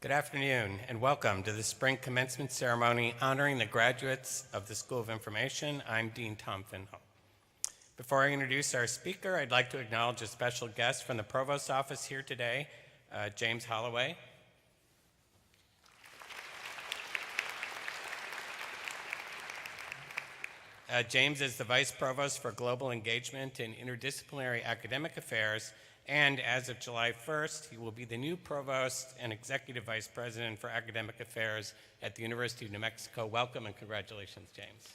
Good afternoon, and welcome to the Spring Commencement Ceremony honoring the graduates of the School of Information. I'm Dean Tom Finholt. Before I introduce our speaker, I'd like to acknowledge a special guest from the Provost's office here today, James Holloway. James is the Vice Provost for Global Engagement and Interdisciplinary Academic Affairs, and as of July 1st, he will be the new Provost and Executive Vice President for Academic Affairs at the University of New Mexico. Welcome and congratulations, James.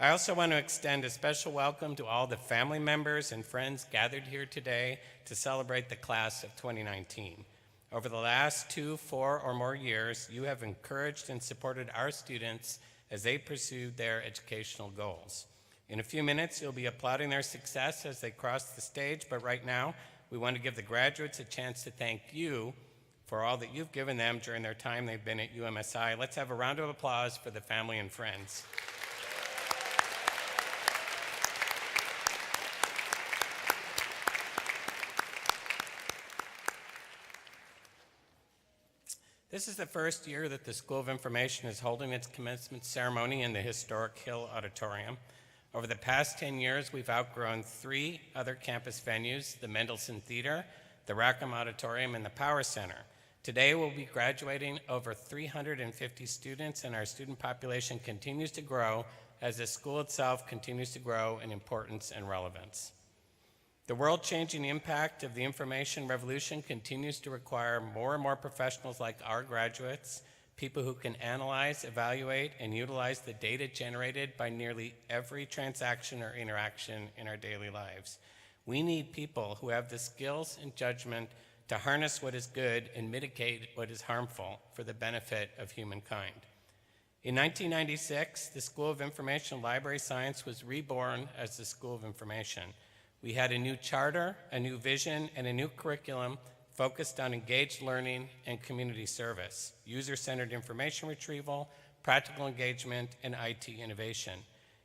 I also want to extend a special welcome to all the family members and friends gathered here today to celebrate the class of 2019. Over the last 2, 4, or more years, you have encouraged and supported our students as they pursued their educational goals. In a few minutes, you'll be applauding their success as they cross the stage, but right now, we want to give the graduates a chance to thank you for all that you've given them during their time they've been at UMSI. Let's have a round of applause for the family and friends. This is the first year that the School of Information is holding its commencement ceremony in the historic Hill Auditorium. Over the past 10 years, we've outgrown 3 other campus venues, the Mendelssohn Theater, the Rackham Auditorium, and the Power Center. Today, we'll be graduating over 350 students, and our student population continues to grow as the school itself continues to grow in importance and relevance. The world-changing impact of the information revolution continues to require more and more professionals like our graduates, people who can analyze, evaluate, and utilize the data generated by nearly every transaction or interaction in our daily lives. We need people who have the skills and judgment to harness what is good and mitigate what is harmful for the benefit of humankind. In 1996, the School of Information and Library Science was reborn as the School of Information. We had a new charter, a new vision, and a new curriculum focused on engaged learning and community service, user-centered information retrieval, practical engagement, and IT innovation.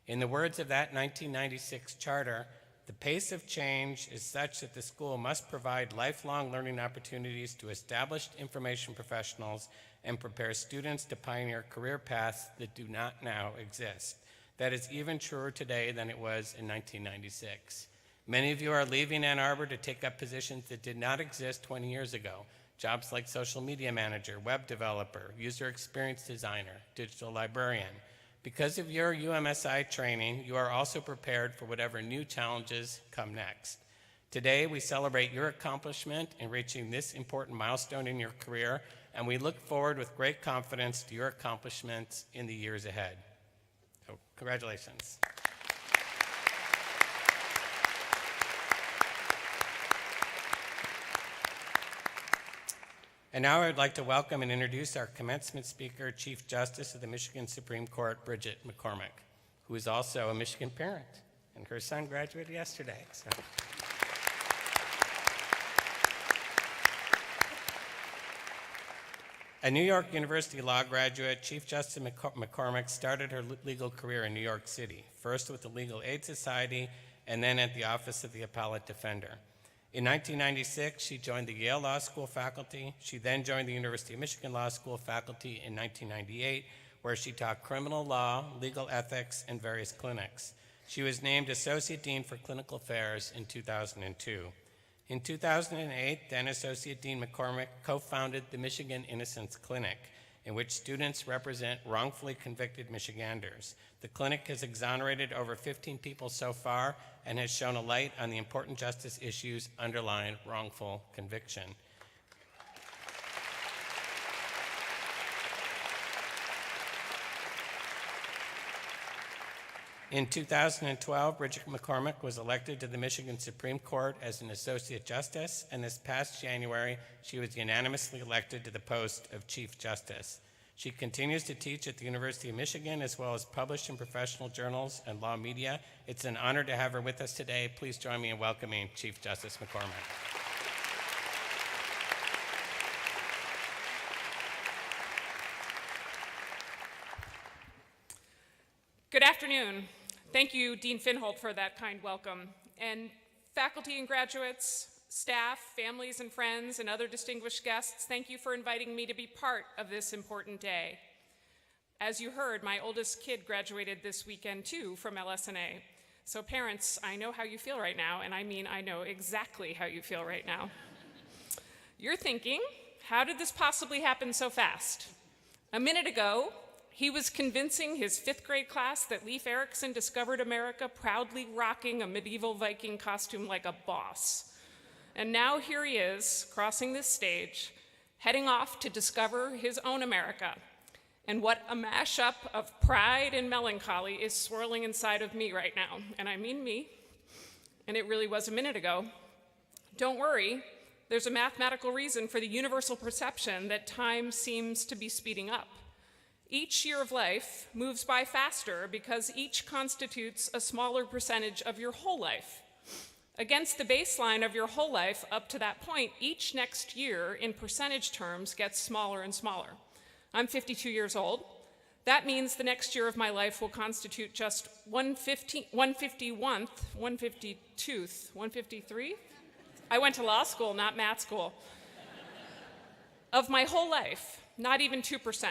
In the words of that 1996 charter, the pace of change is such that the school must provide lifelong learning opportunities to established information professionals and prepare students to pioneer career paths that do not now exist. That is even truer today than it was in 1996. Many of you are leaving Ann Arbor to take up positions that did not exist 20 years ago. Jobs like social media manager, web developer, user experience designer, digital librarian. Because of your UMSI training, you are also prepared for whatever new challenges come next. Today, we celebrate your accomplishment in reaching this important milestone in your career, and we look forward with great confidence to your accomplishments in the years ahead. So, congratulations. And now I would like to welcome and introduce our commencement speaker, Chief Justice of the Michigan Supreme Court, Bridget McCormick, who is also a Michigan parent, and her son graduated yesterday. So. A New York University law graduate, Chief Justice McCormick started her legal career in New York City, first with the Legal Aid Society and then at the Office of the Appellate Defender. In 1996, she joined the Yale Law School faculty. She then joined the University of Michigan Law School faculty in 1998, where she taught criminal law, legal ethics, and various clinics. She was named Associate Dean for Clinical Affairs in 2002. In 2008, then Associate Dean McCormick co-founded the Michigan Innocence Clinic, in which students represent wrongfully convicted Michiganders. The clinic has exonerated over 15 people so far and has shown a light on the important justice issues underlying wrongful conviction. In 2012, Bridget McCormick was elected to the Michigan Supreme Court as an Associate Justice, and this past January, she was unanimously elected to the post of Chief Justice. She continues to teach at the University of Michigan, as well as publish in professional journals and law media. It's an honor to have her with us today. Please join me in welcoming Chief Justice McCormick. Good afternoon. Thank you, Dean Finholt, for that kind welcome. And Faculty and graduates, staff, families and friends, and other distinguished guests, thank you for inviting me to be part of this important day. As you heard, my oldest kid graduated this weekend too from LS&A. So parents, I know how you feel right now, and I mean I know exactly how you feel right now. You're thinking, how did this possibly happen so fast? A minute ago, he was convincing his 5th grade class that Leif Erikson discovered America proudly rocking a medieval Viking costume like a boss. And now here he is, crossing this stage, heading off to discover his own America. And what a mashup of pride and melancholy is swirling inside of me right now. And I mean me, and it really was a minute ago. Don't worry, there's a mathematical reason for the universal perception that time seems to be speeding up. Each year of life moves by faster because each constitutes a smaller percentage of your whole life. Against the baseline of your whole life up to that point, each next year in percentage terms gets smaller and smaller. I'm 52 years old. That means the next year of my life will constitute just 151st, 152th, 153? I went to law school, not math school. Of my whole life, not even 2%.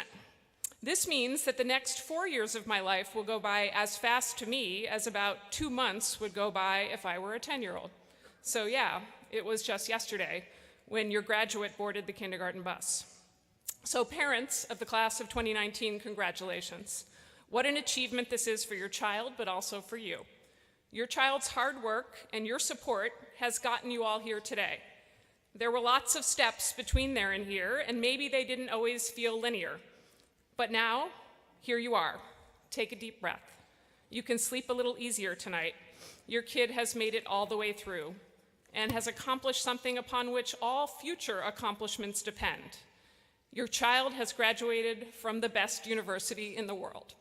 This means that the next 4 years of my life will go by as fast to me as about 2 months would go by if I were a 10-year-old. So yeah, it was just yesterday when your graduate boarded the kindergarten bus. So parents of the class of 2019, congratulations. What an achievement this is for your child, but also for you. Your child's hard work and your support has gotten you all here today. There were lots of steps between there and here, and maybe they didn't always feel linear. But now, here you are. Take a deep breath. You can sleep a little easier tonight. Your kid has made it all the way through and has accomplished something upon which all future accomplishments depend. Your child has graduated from the best university in the world.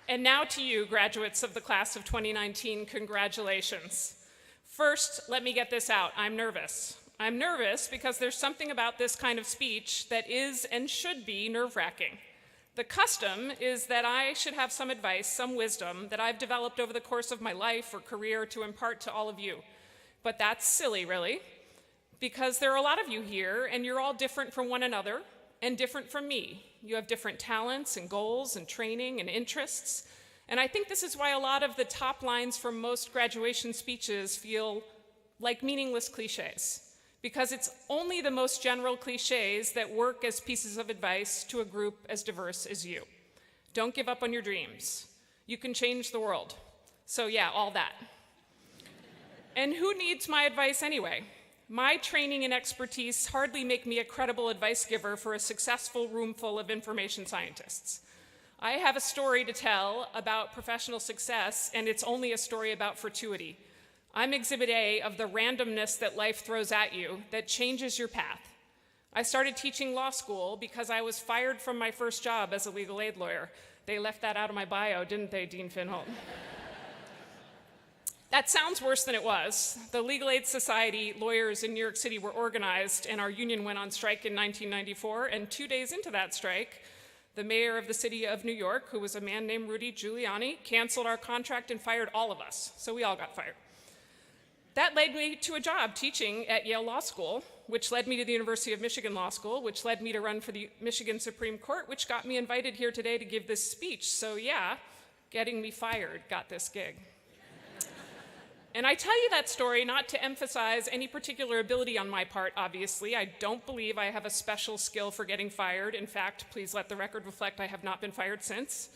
And now to you, graduates of the class of 2019, congratulations. First, let me get this out. I'm nervous. I'm nervous because there's something about this kind of speech that is and should be nerve-wracking. The custom is that I should have some advice, some wisdom that I've developed over the course of my life or career to impart to all of you. But that's silly, really, because there are a lot of you here, and you're all different from one another and different from me. You have different talents and goals and training and interests. And I think this is why a lot of the top lines from most graduation speeches feel like meaningless cliches, because it's only the most general cliches that work as pieces of advice to a group as diverse as you. Don't give up on your dreams. You can change the world. So yeah, all that. And who needs my advice anyway? My training and expertise hardly make me a credible advice giver for a successful room full of information scientists. I have a story to tell about professional success, and it's only a story about fortuity. I'm Exhibit A of the randomness that life throws at you that changes your path. I started teaching law school because I was fired from my first job as a legal aid lawyer. They left that out of my bio, didn't they, Dean Finholt? That sounds worse than it was. The Legal Aid Society lawyers in New York City were organized, and our union went on strike in 1994, and 2 days into that strike, the mayor of the city of New York, who was a man named Rudy Giuliani, canceled our contract and fired all of us, so we all got fired. That led me to a job teaching at Yale Law School, which led me to the University of Michigan Law School, which led me to run for the Michigan Supreme Court, which got me invited here today to give this speech. So yeah, getting me fired got this gig. And I tell you that story not to emphasize any particular ability on my part, obviously. I don't believe I have a special skill for getting fired. In fact, please let the record reflect I have not been fired since.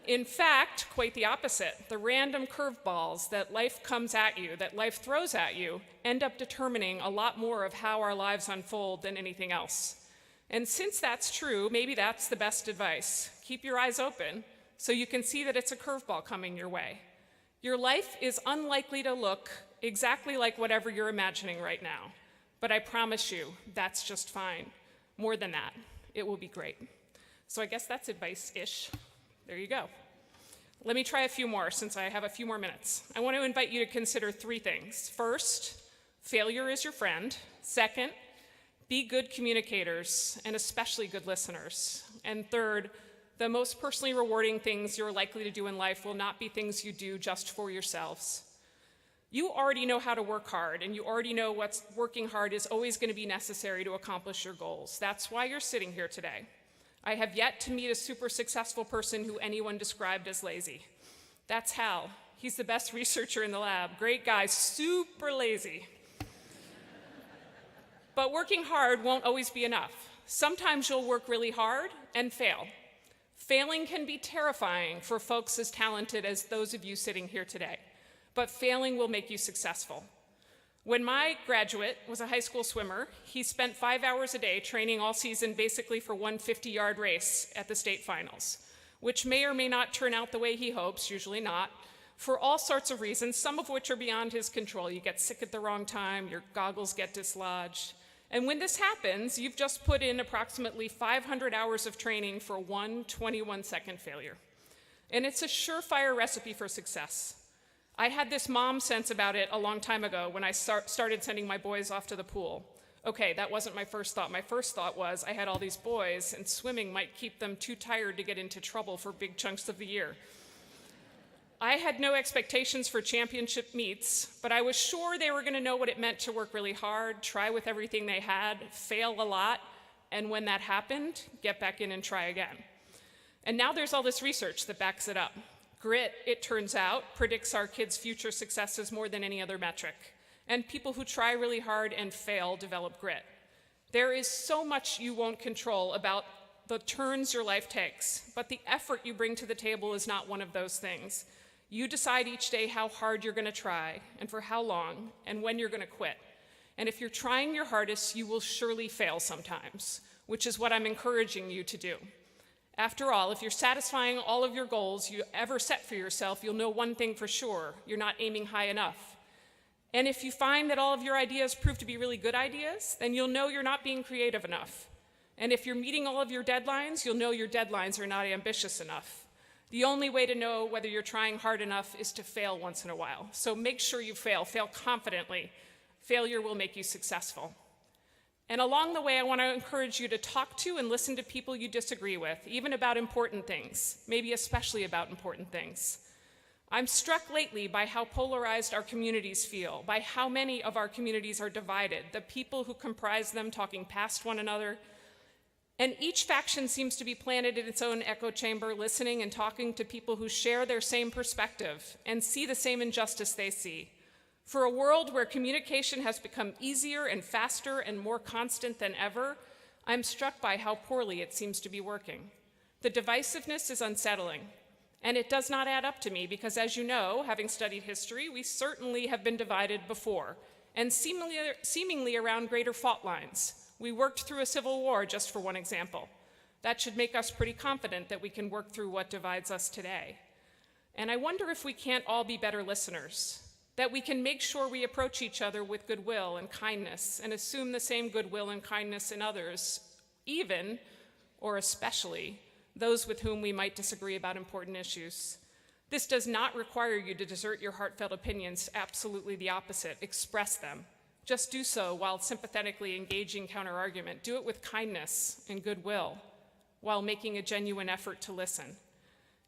In fact, quite the opposite. The random curveballs that life comes at you, that life throws at you, end up determining a lot more of how our lives unfold than anything else. And since that's true, maybe that's the best advice. Keep your eyes open so you can see that it's a curveball coming your way. Your life is unlikely to look exactly like whatever you're imagining right now. But I promise you, that's just fine. More than that, it will be great. So I guess that's advice-ish. There you go. Let me try a few more since I have a few more minutes. I want to invite you to consider 3 things. First, failure is your friend. Second, Be good communicators, and especially good listeners. And third, the most personally rewarding things you're likely to do in life will not be things you do just for yourselves. You already know how to work hard, and you already know what working hard is always going to be necessary to accomplish your goals. That's why you're sitting here today. I have yet to meet a super successful person who anyone described as lazy. That's Hal. He's the best researcher in the lab. Great guy, super lazy. But working hard won't always be enough. Sometimes you'll work really hard and fail. Failing can be terrifying for folks as talented as those of you sitting here today, but failing will make you successful. When my graduate was a high school swimmer, he spent 5 hours a day training all season basically for one 50-yard race at the state finals, which may or may not turn out the way he hopes, usually not, for all sorts of reasons, some of which are beyond his control. You get sick at the wrong time, your goggles get dislodged. And when this happens, you've just put in approximately 500 hours of training for one 21-second failure. And it's a surefire recipe for success. I had this mom sense about it a long time ago when I started sending my boys off to the pool. Okay, that wasn't my first thought. My first thought was I had all these boys, and swimming might keep them too tired to get into trouble for big chunks of the year. I had no expectations for championship meets, but I was sure they were going to know what it meant to work really hard, try with everything they had, fail a lot, and when that happened, get back in and try again. And now there's all this research that backs it up. Grit, it turns out, predicts our kids' future successes more than any other metric. And people who try really hard and fail develop grit. There is so much you won't control about the turns your life takes, but the effort you bring to the table is not one of those things. You decide each day how hard you're going to try, and for how long, and when you're going to quit. And if you're trying your hardest, you will surely fail sometimes, which is what I'm encouraging you to do. After all, if you're satisfying all of your goals you ever set for yourself, you'll know one thing for sure: you're not aiming high enough. And if you find that all of your ideas prove to be really good ideas, then you'll know you're not being creative enough. And if you're meeting all of your deadlines, you'll know your deadlines are not ambitious enough. The only way to know whether you're trying hard enough is to fail once in a while. So make sure you fail confidently. Failure will make you successful. And along the way, I want to encourage you to talk to and listen to people you disagree with, even about important things, maybe especially about important things. I'm struck lately by how polarized our communities feel, by how many of our communities are divided, the people who comprise them talking past one another. And each faction seems to be planted in its own echo chamber, listening and talking to people who share their same perspective and see the same injustice they see. For a world where communication has become easier and faster and more constant than ever, I'm struck by how poorly it seems to be working. The divisiveness is unsettling, and it does not add up to me because, as you know, having studied history, we certainly have been divided before, and seemingly around greater fault lines. We worked through a civil war, just for one example. That should make us pretty confident that we can work through what divides us today. And I wonder if we can't all be better listeners, that we can make sure we approach each other with goodwill and kindness and assume the same goodwill and kindness in others, even, or especially, those with whom we might disagree about important issues. This does not require you to desert your heartfelt opinions, absolutely the opposite. Express them. Just do so while sympathetically engaging counterargument. Do it with kindness and goodwill while making a genuine effort to listen.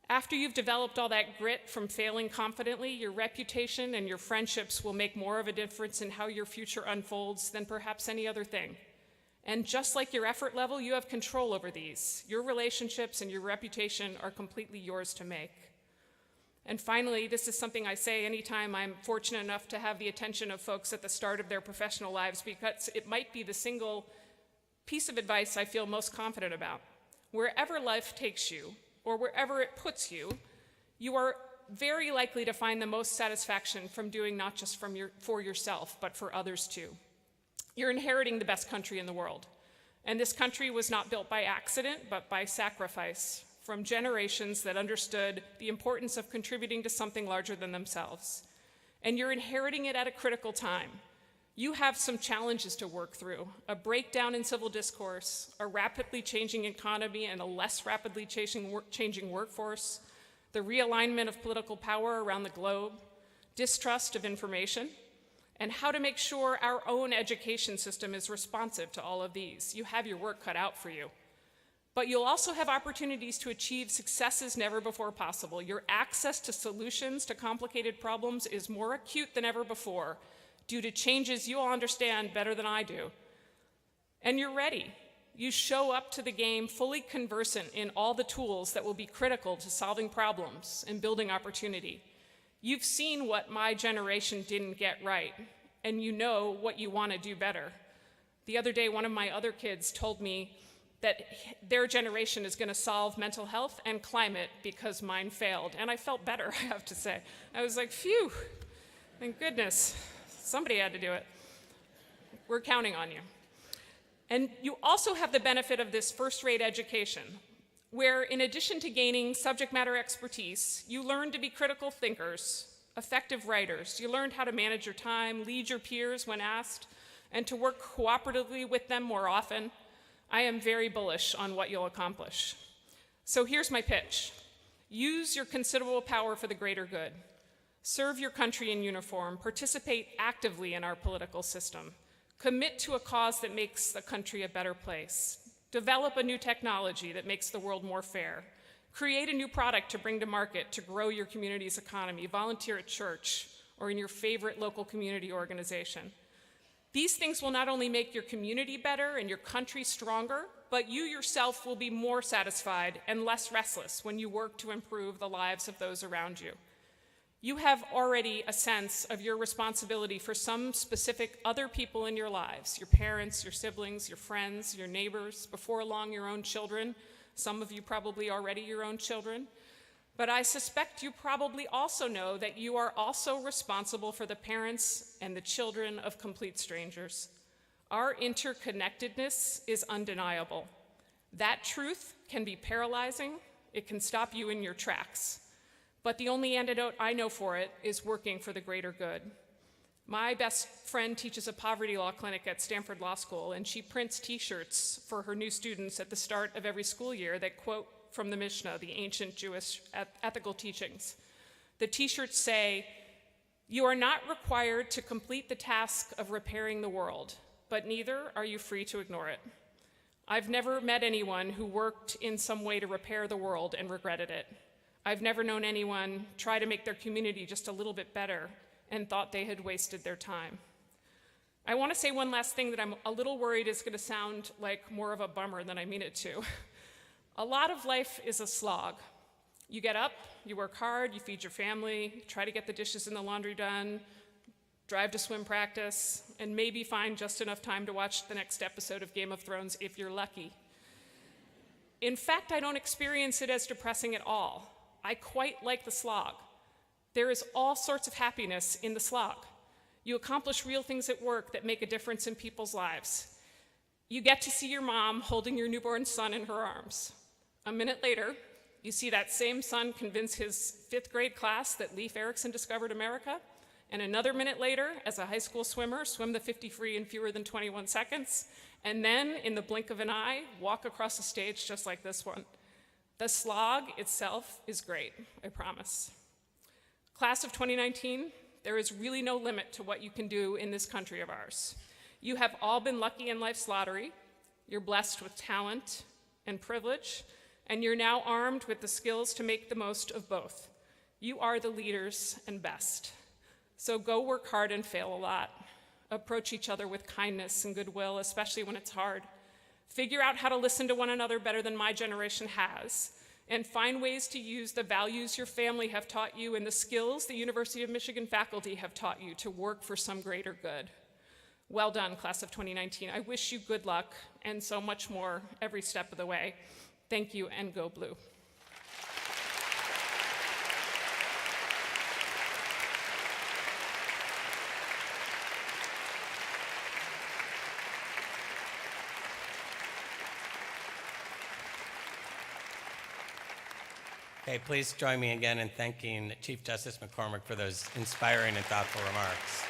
After you've developed all that grit from failing confidently, your reputation and your friendships will make more of a difference in how your future unfolds than perhaps any other thing. And just like your effort level, you have control over these. Your relationships and your reputation are completely yours to make. And finally, this is something I say anytime I'm fortunate enough to have the attention of folks at the start of their professional lives, because it might be the single piece of advice I feel most confident about. Wherever life takes you, or wherever it puts you, you are very likely to find the most satisfaction from doing not just for yourself, but for others too. You're inheriting the best country in the world. And this country was not built by accident, but by sacrifice, from generations that understood the importance of contributing to something larger than themselves. And you're inheriting it at a critical time. You have some challenges to work through: a breakdown in civil discourse, a rapidly changing economy and a less rapidly changing workforce, the realignment of political power around the globe, distrust of information, and how to make sure our own education system is responsive to all of these. You have your work cut out for you. But you'll also have opportunities to achieve successes never before possible. Your access to solutions to complicated problems is more acute than ever before due to changes you all understand better than I do. And you're ready. You show up to the game fully conversant in all the tools that will be critical to solving problems and building opportunity. You've seen what my generation didn't get right, and you know what you want to do better. The other day, one of my other kids told me that their generation is going to solve mental health and climate because mine failed. And I felt better, I have to say. I was like, phew, thank goodness. Somebody had to do it. We're counting on you. And you also have the benefit of this first-rate education, where in addition to gaining subject matter expertise, you learn to be critical thinkers, effective writers. You learned how to manage your time, lead your peers when asked, and to work cooperatively with them more often. I am very bullish on what you'll accomplish. So here's my pitch. Use your considerable power for the greater good. Serve your country in uniform. Participate actively in our political system. Commit to a cause that makes the country a better place. Develop a new technology that makes the world more fair. Create a new product to bring to market to grow your community's economy. Volunteer at church or in your favorite local community organization. These things will not only make your community better and your country stronger, but you yourself will be more satisfied and less restless when you work to improve the lives of those around you. You have already a sense of your responsibility for some specific other people in your lives, your parents, your siblings, your friends, your neighbors, before long your own children. Some of you probably already your own children. But I suspect you probably also know that you are also responsible for the parents and the children of complete strangers. Our interconnectedness is undeniable. That truth can be paralyzing. It can stop you in your tracks. But the only antidote I know for it is working for the greater good. My best friend teaches a poverty law clinic at Stanford Law School, and she prints T-shirts for her new students at the start of every school year that quote from the Mishnah, the ancient Jewish ethical teachings. The T-shirts say, "You are not required to complete the task of repairing the world, but neither are you free to ignore it." I've never met anyone who worked in some way to repair the world and regretted it. I've never known anyone try to make their community just a little bit better and thought they had wasted their time. I want to say one last thing that I'm a little worried is going to sound like more of a bummer than I mean it to. A lot of life is a slog. You get up, you work hard, you feed your family, try to get the dishes and the laundry done, drive to swim practice, and maybe find just enough time to watch the next episode of Game of Thrones if you're lucky. In fact, I don't experience it as depressing at all. I quite like the slog. There is all sorts of happiness in the slog. You accomplish real things at work that make a difference in people's lives. You get to see your mom holding your newborn son in her arms. A minute later, you see that same son convince his 5th grade class that Leif Erikson discovered America, and another minute later, as a high school swimmer, swim the 50 free in fewer than 21 seconds, and then, in the blink of an eye, walk across a stage just like this one. The slog itself is great, I promise. Class of 2019, there is really no limit to what you can do in this country of ours. You have all been lucky in life's lottery. You're blessed with talent and privilege, and you're now armed with the skills to make the most of both. You are the leaders and best. So go work hard and fail a lot. Approach each other with kindness and goodwill, especially when it's hard. Figure out how to listen to one another better than my generation has, and find ways to use the values your family have taught you and the skills the University of Michigan faculty have taught you to work for some greater good. Well done, class of 2019. I wish you good luck and so much more every step of the way. Thank you, and go blue. Okay, please join me again in thanking Chief Justice McCormick for those inspiring and thoughtful remarks.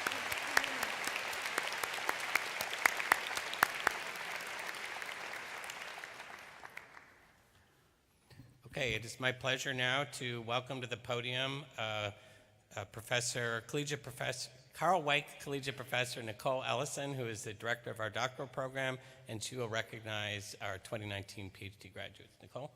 Okay, it is my pleasure now to welcome to the podium collegiate Carl White Collegiate Professor Nicole Ellison, who is the director of our doctoral program, and she will recognize our 2019 PhD graduates. Nicole?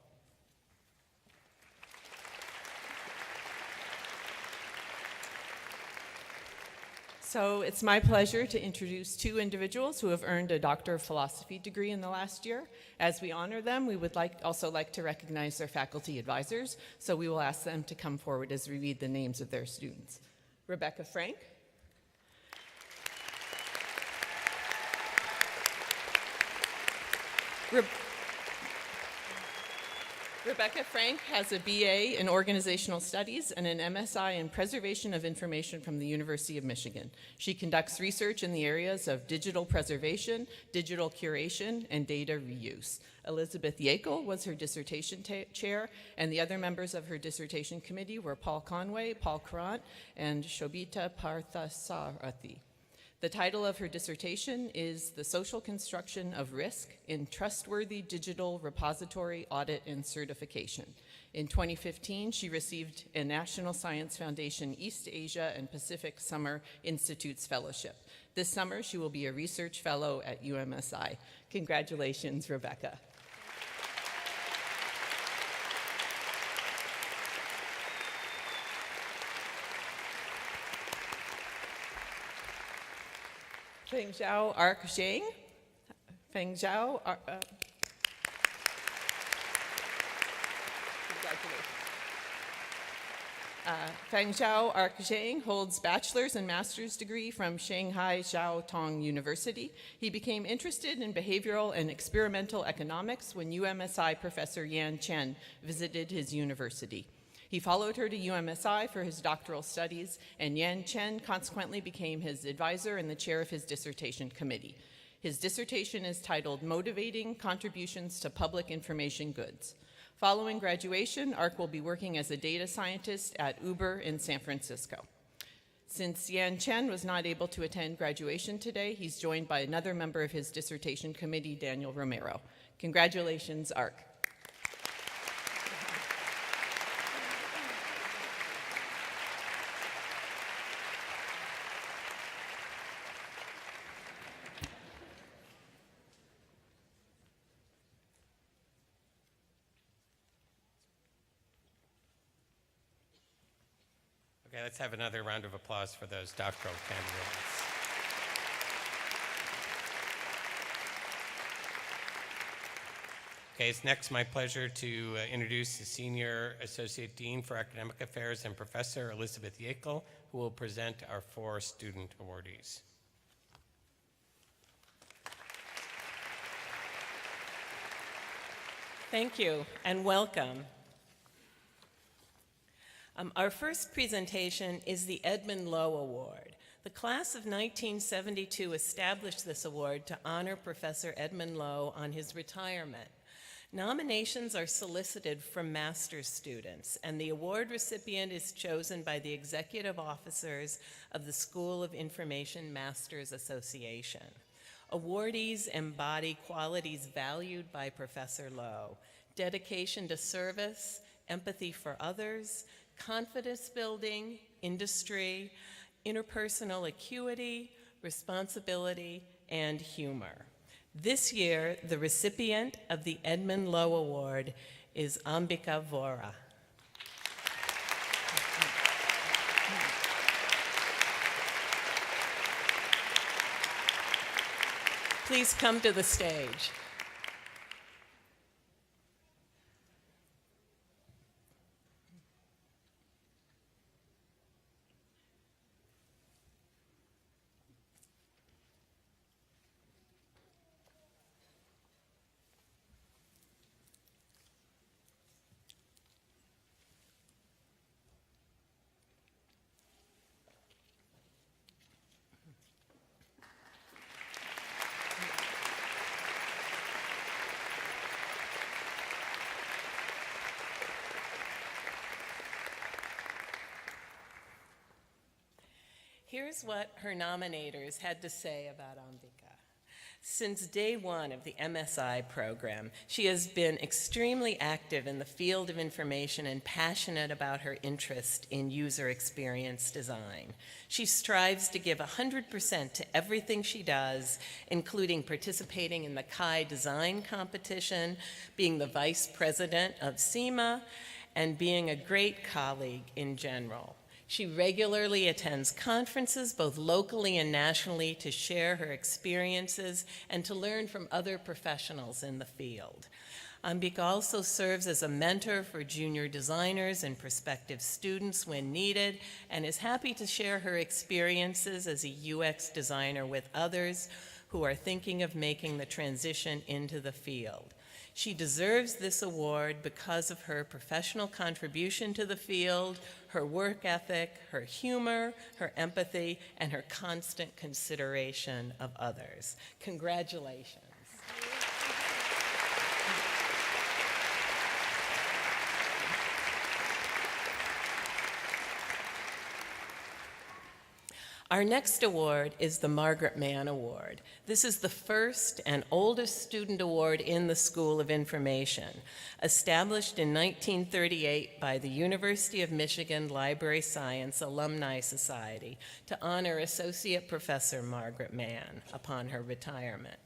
So it's my pleasure to introduce two individuals who have earned a Doctor of Philosophy degree in the last year. As we honor them, we would also like to recognize their faculty advisors, so we will ask them to come forward as we read the names of their students. Rebecca Frank. Rebecca Frank has a BA in Organizational Studies and an MSI in Preservation of Information from the University of Michigan. She conducts research in the areas of digital preservation, digital curation, and data reuse. Elizabeth Yackel was her dissertation chair, and the other members of her dissertation committee were Paul Conway, Paul Courant, and Shobita Parthasarathi. The title of her dissertation is The Social Construction of Risk in Trustworthy Digital Repository Audit and Certification. In 2015, she received a National Science Foundation East Asia and Pacific Summer Institutes Fellowship. This summer, she will be a research fellow at UMSI. Congratulations, Rebecca. Feng Zhao Ark Zhang. Feng Zhao. Feng Zhao Ark Zhang holds bachelor's and master's degree from Shanghai Jiao Tong University. He became interested in behavioral and experimental economics when UMSI professor Yan Chen visited his university. He followed her to UMSI for his doctoral studies, and Yan Chen consequently became his advisor and the chair of his dissertation committee. His dissertation is titled Motivating Contributions to Public Information Goods. Following graduation, Ark will be working as a data scientist at Uber in San Francisco. Since Yan Chen was not able to attend graduation today, he's joined by another member of his dissertation committee, Daniel Romero. Congratulations, Ark. Okay, let's have another round of applause for those doctoral candidates. Okay, it's next my pleasure to introduce the Senior Associate Dean for Academic Affairs and Professor Elizabeth Yackel, who will present our 4 student awardees. Thank you, and welcome. Our first presentation is the Edmund Lowe Award. The class of 1972 established this award to honor Professor Edmund Lowe on his retirement. Nominations are solicited from master's students, and the award recipient is chosen by the executive officers of the School of Information Masters Association. Awardees embody qualities valued by Professor Lowe: dedication to service, empathy for others, confidence building, industry, interpersonal acuity, responsibility, and humor. This year, the recipient of the Edmund Lowe Award is Ambika Vora. Please come to the stage. Here's what her nominators had to say about Ambika. Since day one of the MSI program, she has been extremely active in the field of information and passionate about her interest in user experience design. She strives to give 100% to everything she does, including participating in the CHI design competition, being the vice president of SEMA, and being a great colleague in general. She regularly attends conferences, both locally and nationally, to share her experiences and to learn from other professionals in the field. Ambika also serves as a mentor for junior designers and prospective students when needed, and is happy to share her experiences as a UX designer with others who are thinking of making the transition into the field. She deserves this award because of her professional contribution to the field, her work ethic, her humor, her empathy, and her constant consideration of others. Congratulations. Our next award is the Margaret Mann Award. This is the first and oldest student award in the School of Information, established in 1938 by the University of Michigan Library Science Alumni Society to honor Associate Professor Margaret Mann upon her retirement.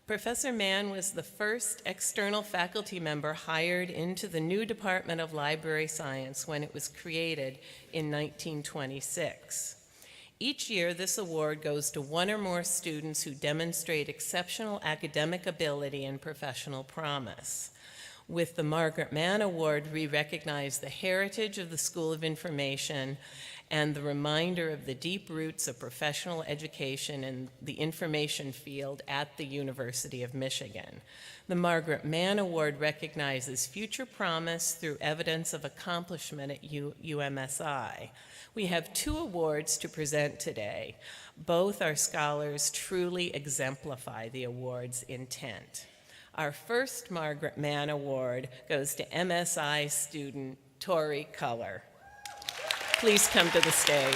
Professor Mann was the first external faculty member hired into the new Department of Library Science when it was created in 1926. Each year, this award goes to one or more students who demonstrate exceptional academic ability and professional promise. With the Margaret Mann Award, we recognize the heritage of the School of Information and the reminder of the deep roots of professional education in the information field at the University of Michigan. The Margaret Mann Award recognizes future promise through evidence of accomplishment at UMSI. We have 2 awards to present today. Both our scholars truly exemplify the award's intent. Our first Margaret Mann Award goes to MSI student Tori Culler. Please come to the stage.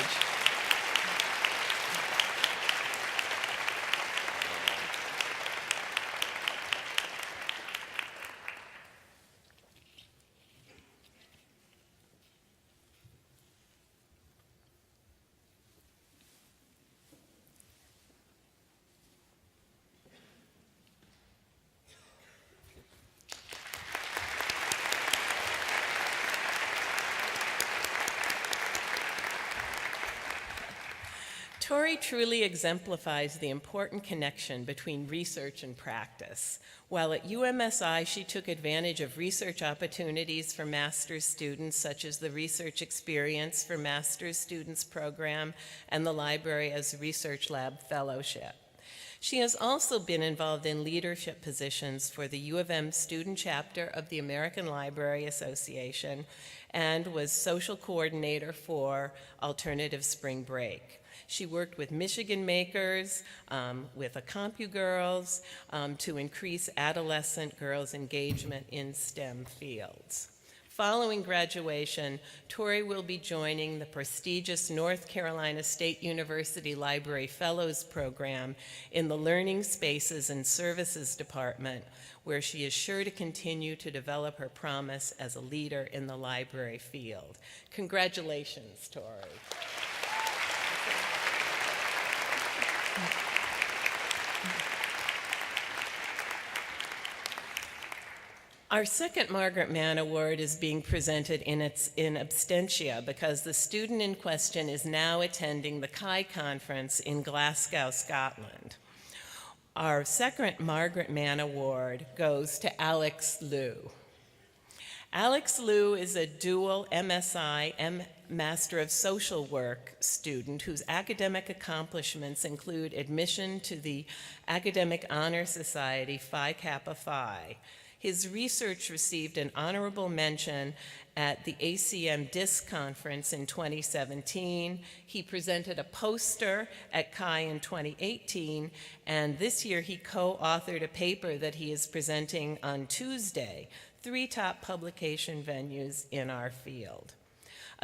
Tori truly exemplifies the important connection between research and practice. While at UMSI, she took advantage of research opportunities for master's students, such as the Research Experience for Master's Students program and the Library as Research Lab Fellowship. She has also been involved in leadership positions for the U of M student chapter of the American Library Association and was social coordinator for Alternative Spring Break. She worked with Michigan Makers, with the CompuGirls, to increase adolescent girls' engagement in STEM fields. Following graduation, Tori will be joining the prestigious North Carolina State University Library Fellows Program in the Learning Spaces and Services Department, where she is sure to continue to develop her promise as a leader in the library field. Congratulations, Tori. Our second Margaret Mann Award is being presented in absentia because the student in question is now attending the CHI conference in Glasgow, Scotland. Our second Margaret Mann Award goes to Alex Liu. Alex Liu is a dual MSI Master of Social Work student whose academic accomplishments include admission to the Academic Honor Society Phi Kappa Phi. His research received an honorable mention at the ACM DISC conference in 2017. He presented a poster at CHI in 2018, and this year he co-authored a paper that he is presenting on Tuesday, 3 top publication venues in our field.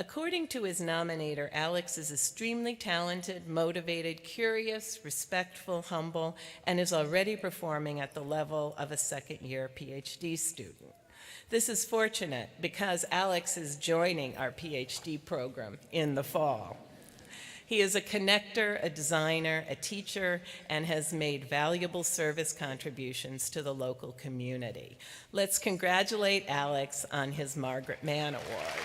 According to his nominator, Alex is extremely talented, motivated, curious, respectful, humble, and is already performing at the level of a second-year PhD student. This is fortunate because Alex is joining our PhD program in the fall. He is a connector, a designer, a teacher, and has made valuable service contributions to the local community. Let's congratulate Alex on his Margaret Mann Award.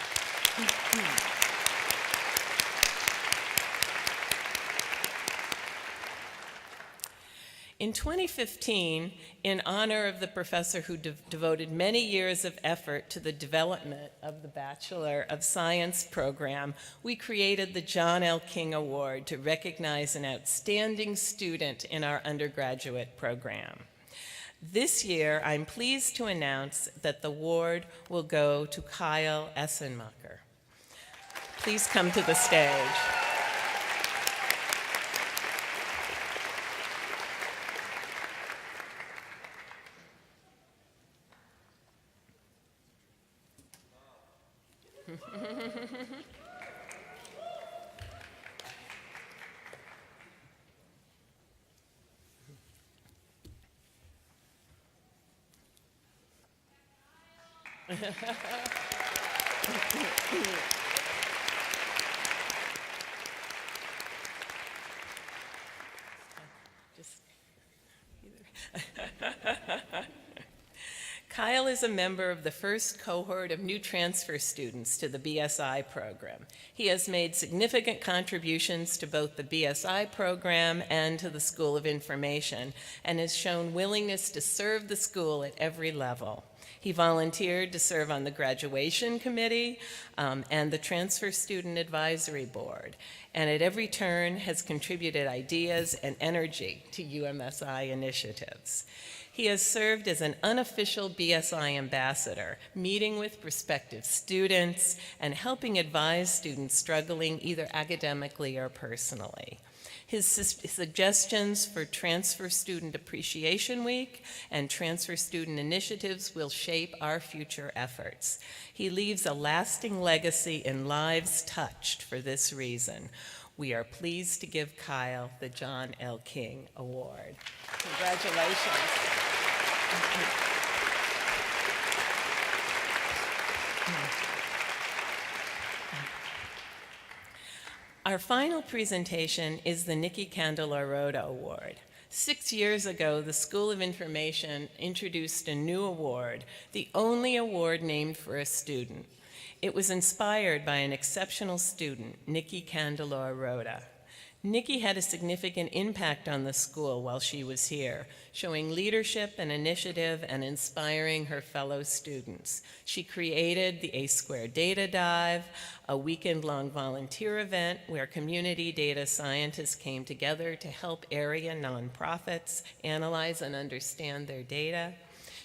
In 2015, in honor of the professor who devoted many years of effort to the development of the Bachelor of Science program, we created the John L. King Award to recognize an outstanding student in our undergraduate program. This year, I'm pleased to announce that the award will go to Kyle Essenmacher. Please come to the stage. Kyle is a member of the first cohort of new transfer students to the BSI program. He has made significant contributions to both the BSI program and to the School of Information, and has shown willingness to serve the school at every level. He volunteered to serve on the graduation committee and the Transfer Student Advisory Board, and at every turn has contributed ideas and energy to UMSI initiatives. He has served as an unofficial BSI ambassador, meeting with prospective students and helping advise students struggling either academically or personally. His suggestions for Transfer Student Appreciation Week and Transfer Student Initiatives will shape our future efforts. He leaves a lasting legacy in lives touched for this reason. We are pleased to give Kyle the John L. King Award. Congratulations. Our final presentation is the Nikki Candelar-Rhoda Award. 6 years ago, the School of Information introduced a new award, the only award named for a student. It was inspired by an exceptional student, Nikki Candelar-Rhoda. Nikki had a significant impact on the school while she was here, showing leadership and initiative and inspiring her fellow students. She created the A² Data Dive, a weekend-long volunteer event where community data scientists came together to help area nonprofits analyze and understand their data.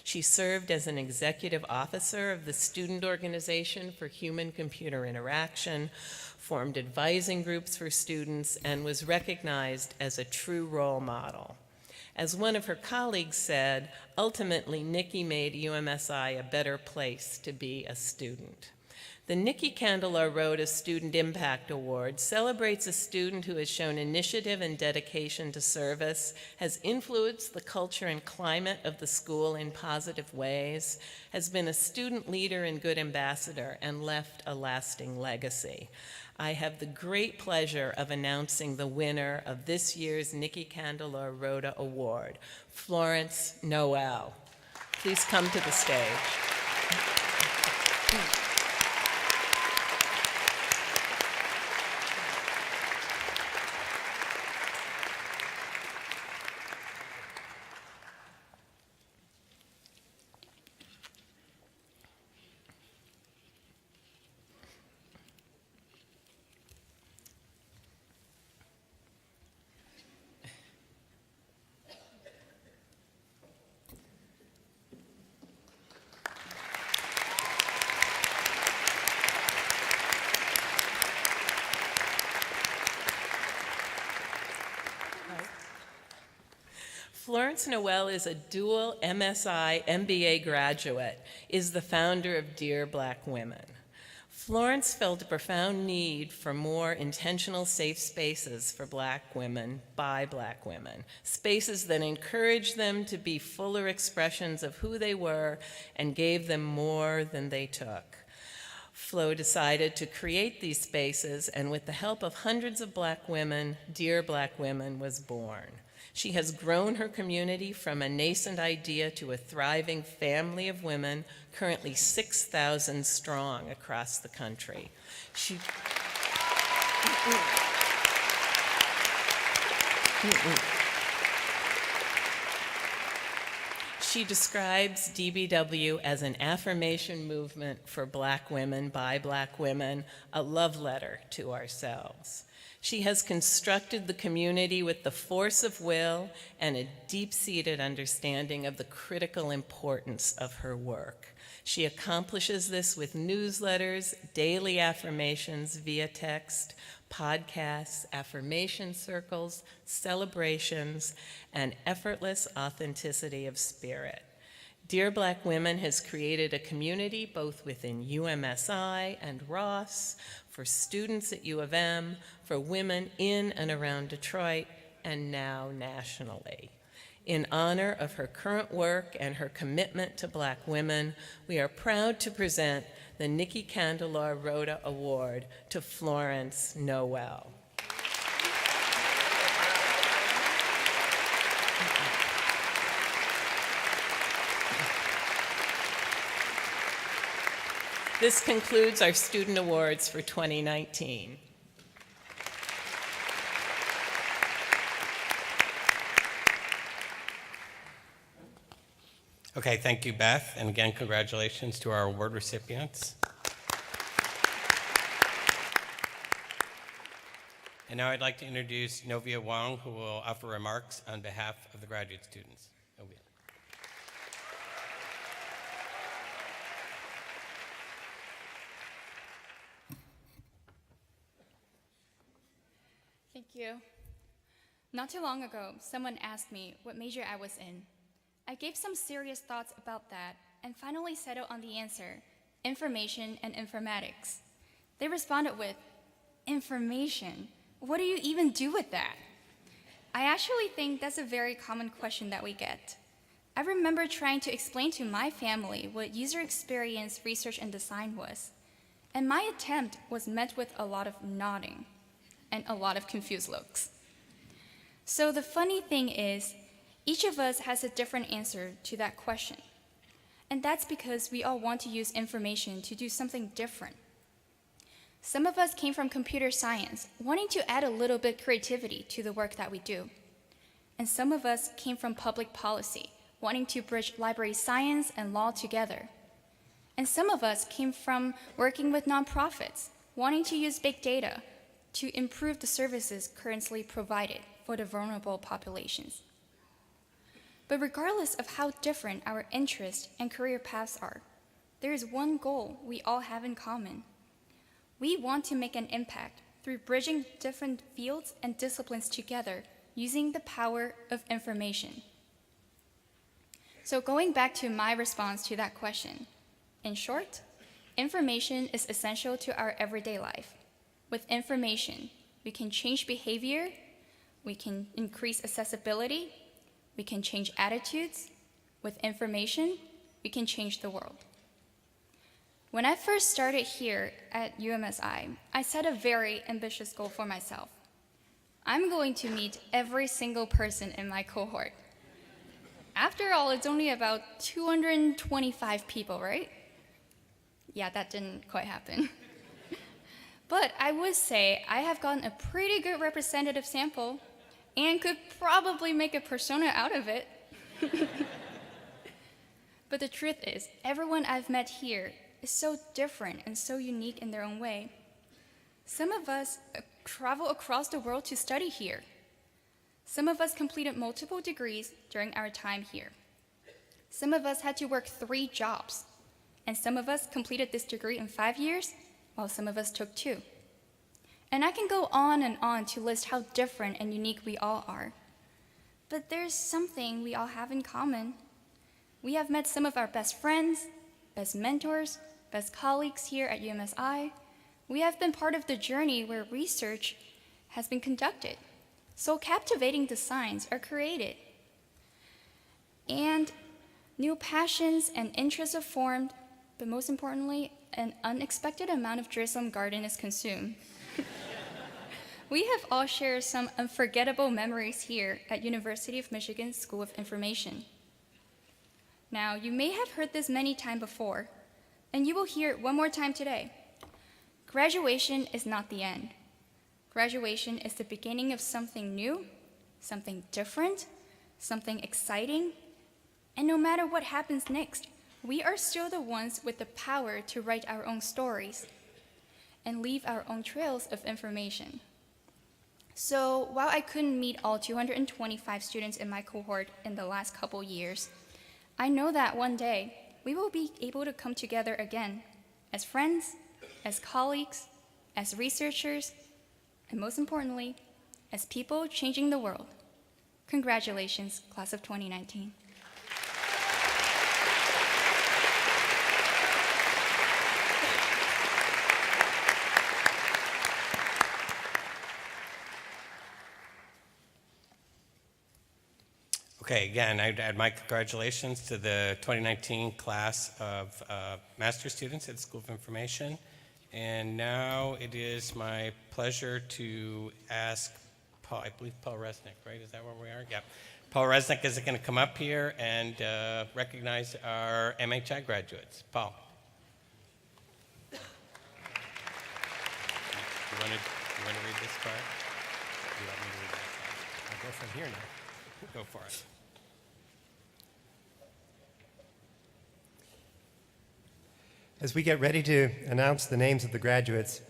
She served as an executive officer of the Student Organization for Human-Computer Interaction, formed advising groups for students, and was recognized as a true role model. As one of her colleagues said, ultimately, Nikki made UMSI a better place to be a student. The Nikki Candelar-Rhoda Student Impact Award celebrates a student who has shown initiative and dedication to service, has influenced the culture and climate of the school in positive ways, has been a student leader and good ambassador, and left a lasting legacy. I have the great pleasure of announcing the winner of this year's Nikki Candelar-Rhoda Award, Florence Noel. Please come to the stage. Florence Noel is a dual MSI MBA graduate, is the founder of Dear Black Women. Florence felt a profound need for more intentional safe spaces for Black women by Black women, spaces that encouraged them to be fuller expressions of who they were and gave them more than they took. Flo decided to create these spaces, and with the help of hundreds of Black women, Dear Black Women was born. She has grown her community from a nascent idea to a thriving family of women, currently 6,000 strong across the country. She describes DBW as an affirmation movement for Black women by Black women, a love letter to ourselves. She has constructed the community with the force of will and a deep-seated understanding of the critical importance of her work. She accomplishes this with newsletters, daily affirmations via text, podcasts, affirmation circles, celebrations, and effortless authenticity of spirit. Dear Black Women has created a community both within UMSI and Ross, for students at U of M, for women in and around Detroit, and now nationally. In honor of her current work and her commitment to Black women, we are proud to present the Nikki Candelar Rhoda Award to Florence Noel. This concludes our student awards for 2019. Okay, thank you, Beth. And again, congratulations to our award recipients. And now I'd like to introduce Novia Wong, who will offer remarks on behalf of the graduate students. Novia. Thank you. Not too long ago, someone asked me what major I was in. I gave some serious thoughts about that and finally settled on the answer, information and informatics. They responded with, information? What do you even do with that? I actually think that's a very common question that we get. I remember trying to explain to my family what user experience research and design was, and my attempt was met with a lot of nodding and a lot of confused looks. So the funny thing is, each of us has a different answer to that question. And that's because we all want to use information to do something different. Some of us came from computer science, wanting to add a little bit creativity to the work that we do. And some of us came from public policy, wanting to bridge library science and law together. And some of us came from working with nonprofits, wanting to use big data to improve the services currently provided for the vulnerable populations. But regardless of how different our interests and career paths are, there is one goal we all have in common. We want to make an impact through bridging different fields and disciplines together using the power of information. So going back to my response to that question, in short, information is essential to our everyday life. With information, we can change behavior, we can increase accessibility, we can change attitudes. With information, we can change the world. When I first started here at UMSI, I set a very ambitious goal for myself. I'm going to meet every single person in my cohort. After all, it's only about 225 people, right? Yeah, that didn't quite happen. But I would say I have gotten a pretty good representative sample and could probably make a persona out of it. But the truth is, everyone I've met here is so different and so unique in their own way. Some of us travel across the world to study here. Some of us completed multiple degrees during our time here. Some of us had to work 3 jobs. And some of us completed this degree in 5 years, while some of us took 2. And I can go on and on to list how different and unique we all are. But there's something we all have in common. We have met some of our best friends, best mentors, best colleagues here at UMSI, we have been part of the journey where research has been conducted, so captivating designs are created, and new passions and interests are formed, but most importantly, an unexpected amount of Jerusalem garden is consumed. We have all shared some unforgettable memories here at University of Michigan School of Information. Now, you may have heard this many times before, and you will hear it one more time today. Graduation is not the end. Graduation is the beginning of something new, something different, something exciting, and no matter what happens next, we are still the ones with the power to write our own stories and leave our own trails of information. So while I couldn't meet all 225 students in my cohort in the last couple years, I know that one day we will be able to come together again as friends, as colleagues, as researchers, and most importantly, as people changing the world. Congratulations, class of 2019. Okay, again, I'd add my congratulations to the 2019 class of master's students at the School of Information. And now it is my pleasure to ask Paul, I believe Paul Resnick, right? Is that where we are? Yeah. Paul Resnick is going to come up here and recognize our MHI graduates. Paul. You want to read this part? Do you want me to read that part? I'll go from here now. Go for it. As we get ready to announce the names of the graduates,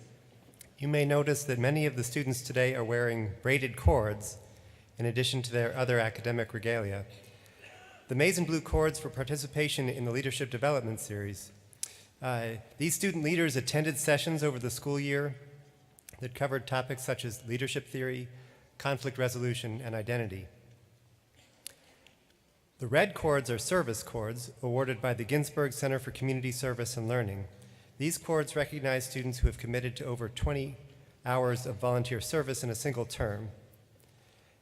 you may notice that many of the students today are wearing braided cords in addition to their other academic regalia. The maize and blue cords for participation in the Leadership Development Series. These student leaders attended sessions over the school year that covered topics such as leadership theory, conflict resolution, and identity. The red cords are service cords awarded by the Ginsberg Center for Community Service and Learning. These cords recognize students who have committed to over 20 hours of volunteer service in a single term.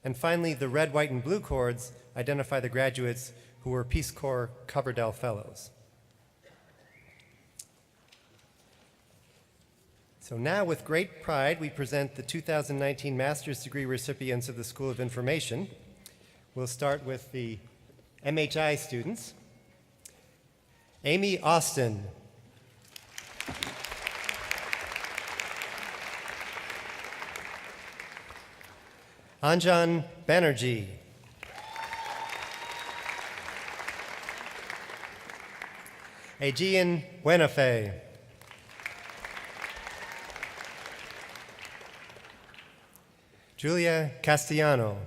And finally, the red, white, and blue cords identify the graduates who were Peace Corps Coverdell Fellows. So now, with great pride, we present the 2019 master's degree recipients of the School of Information. We'll start with the MHI students. Amy Austin. Anjan Banerjee. Aegean Buenafe. Julia Castellano.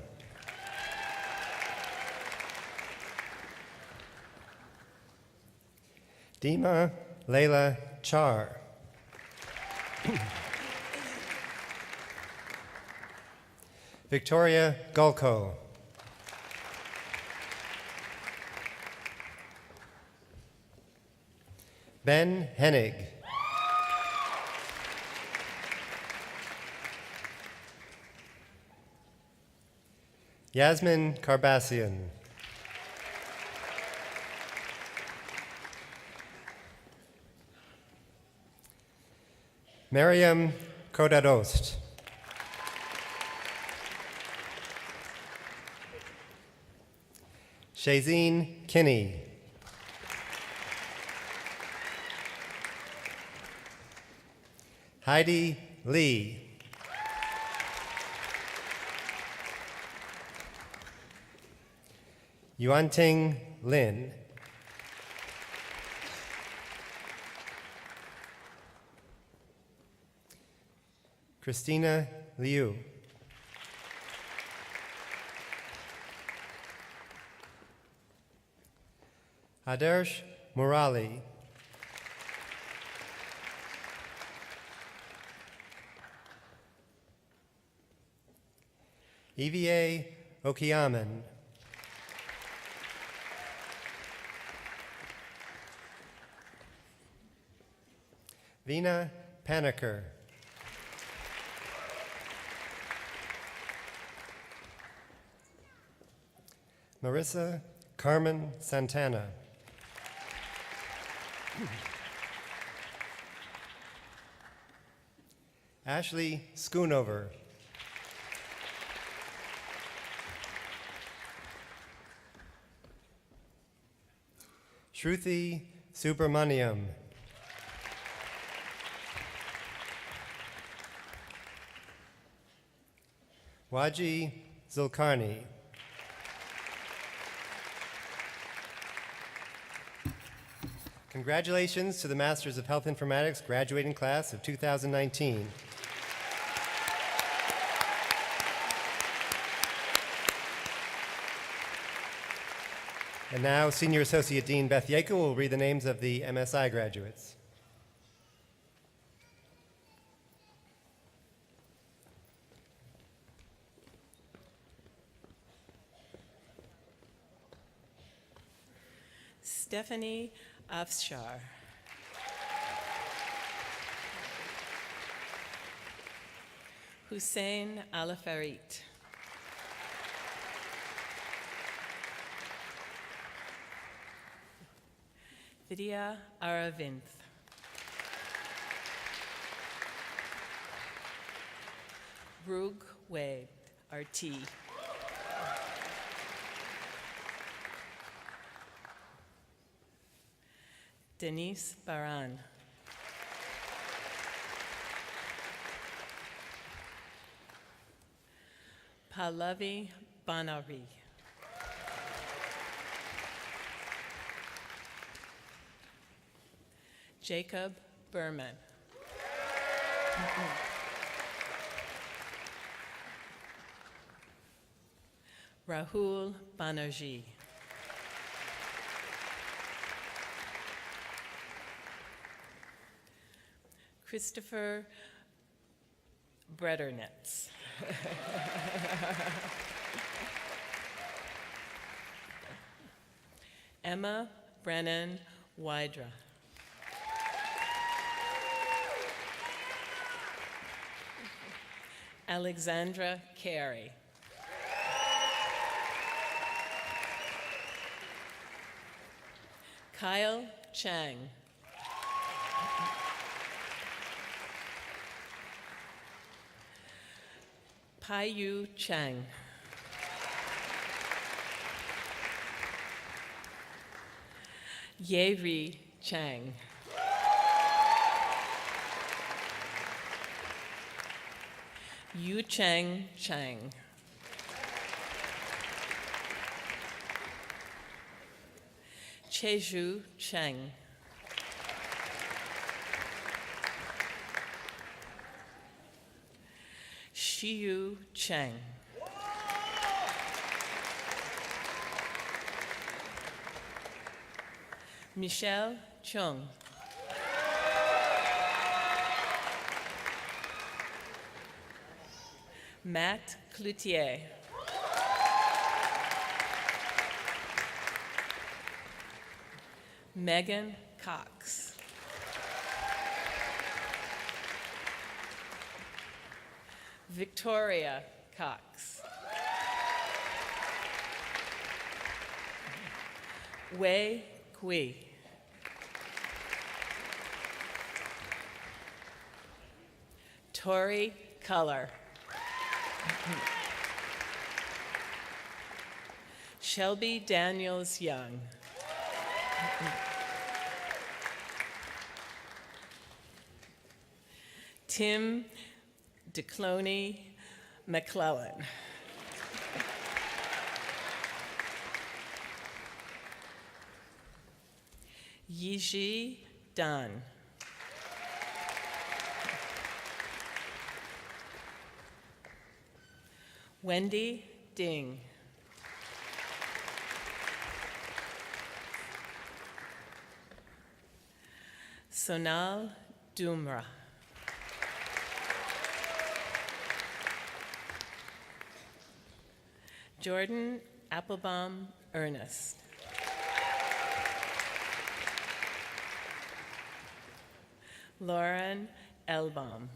Dima Leila Char. Victoria Gulko. Ben Hennig. Yasmin Carbassian. Mariam Kodadost. Shazeen Kinney. Heidi Lee. Yuanting Lin. Christina Liu. Adersh Murali. EVA Okiaman. Vina Paniker. Marissa Carmen Santana. Ashley Schoonover. Shruti Subramaniam. Waji Zulkarni. Congratulations to the Masters of Health Informatics graduating class of 2019. And now, Senior Associate Dean Beth Yekel will read the names of the MSI graduates. Stephanie Afshar. Hussein Alafarit. Vidya Aravinth. Brug Wade, RT. Denise Baran. Pallavi Banari. Jacob Berman. Rahul Banerjee. Christopher Bretternetz. Emma Brennan Wydra. Alexandra Carey. Kyle Chang. Paiyu Chang. Yeri Chang. Yu Chang Chang. Cheju Chang. Shiyu Chang. Michelle Chung. Matt Cloutier. Megan Cox. Victoria Cox. Wei Kui. Tori Color. Shelby Daniels Young. Tim DeCloney McClellan. Yiji Dan. Wendy Ding. Sonal Dumra. Jordan Applebaum Ernest. Lauren Elbaum.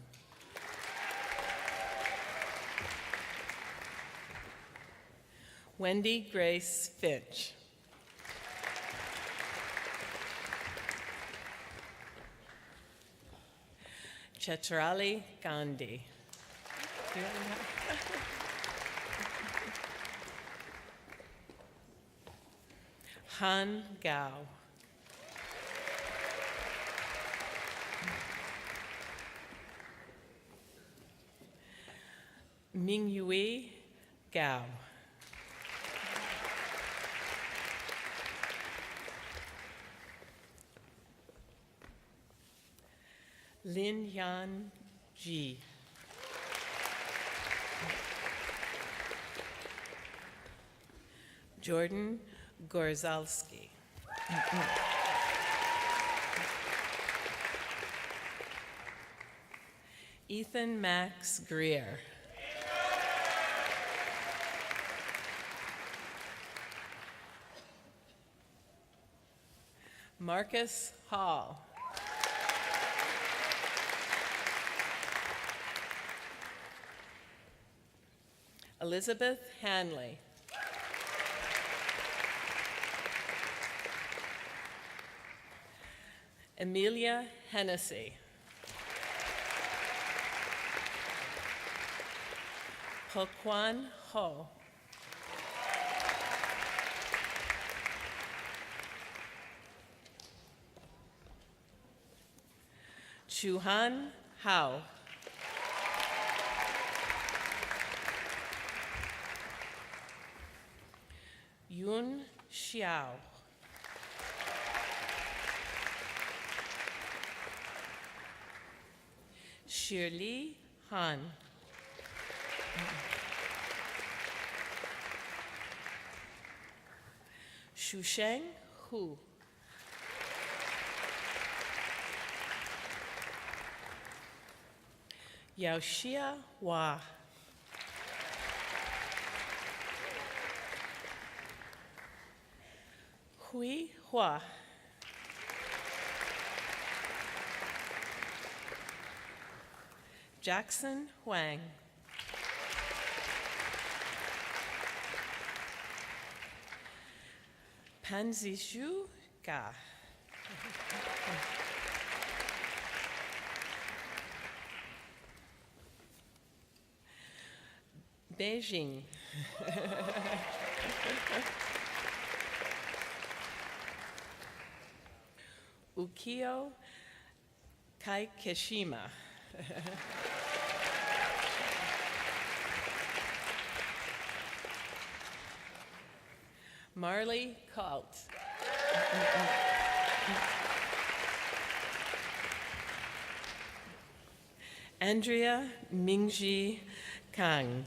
Wendy Grace Finch. Chetrali Gandhi. Han Gao. Mingyue Gao. Lin Yan Ji. Jordan Gorzalski. Ethan Max Greer. Marcus Hall. Elizabeth Hanley. Amelia Hennessy. Hoquan Ho. Chuhan Hao. Yun Xiao. Shirley Han. Shusheng Hu. Yaoxia Hua. Hui Hua. Jackson Huang. Panzishu Ga. Beijing. Ukio Kaikishima. Marley Colt. Andrea Mingji Kang.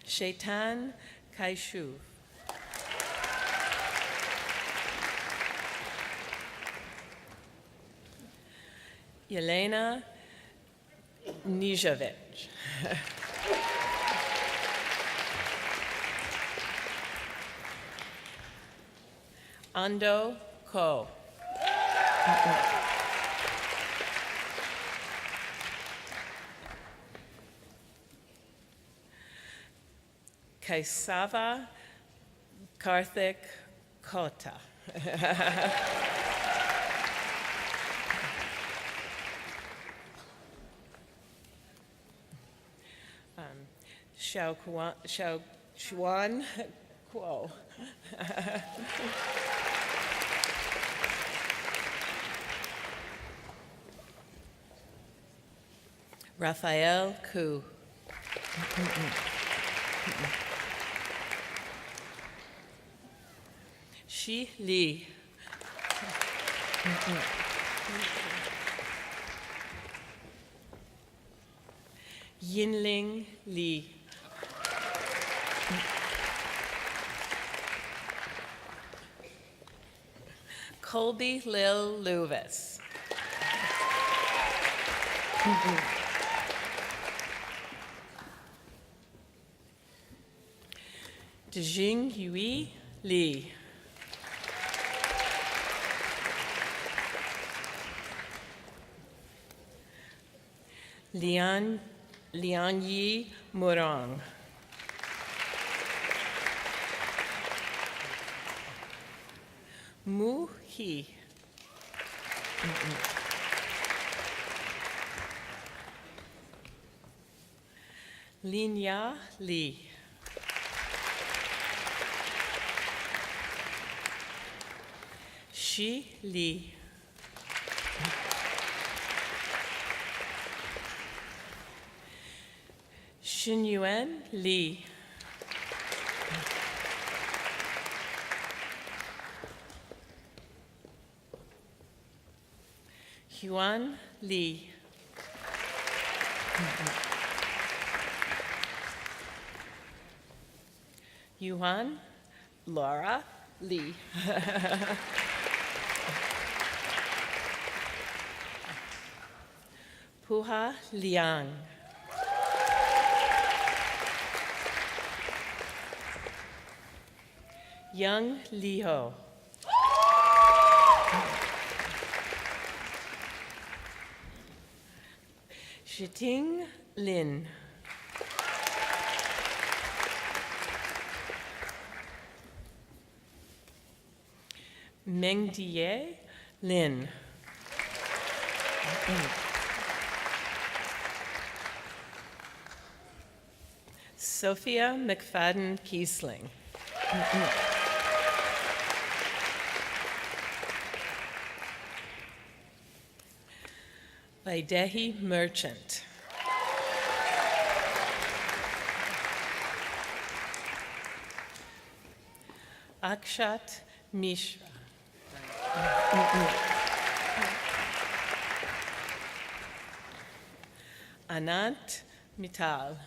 Shaitan Kaishu. Yelena Nijovic. Ando Ko. Kaisava Karthik Kota. Xiao Xuan Kuo. Raphael Ku. Shi Li. Yinling Li. Colby Lil Lewis. Dejing Yui Li. Lian Yi Murong. Mu He. Linya Li. Shi Li. Xinyuan Li. Huan Li. Yuan Laura Li. Puha Liang. Young Liho. Shiting Lin. Mengdie Lin. Sophia McFadden Kiesling. Vaidehi Merchant. Akshat Mishra. Anant Mittal.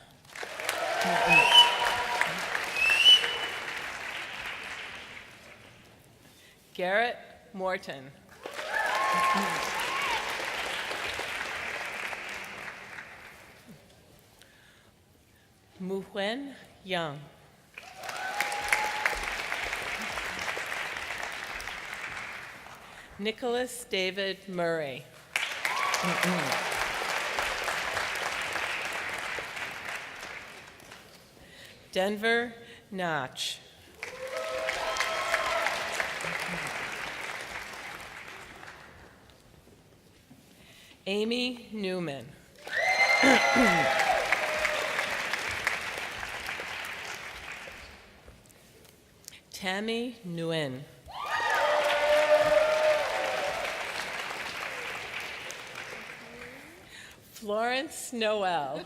Garrett Morton. Muhuen Young. Nicholas David Murray. Denver Notch. Amy Newman. Tammy Nguyen. Florence Noel.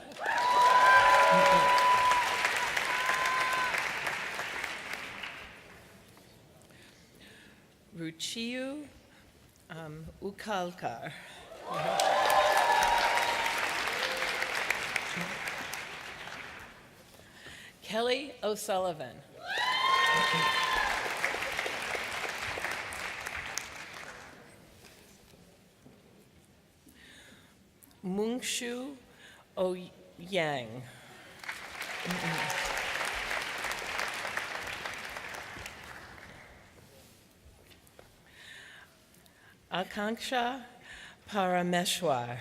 Ruchiu Ukalkar. Kelly O'Sullivan. Mungshu Oyang. Akanksha Parameshwar.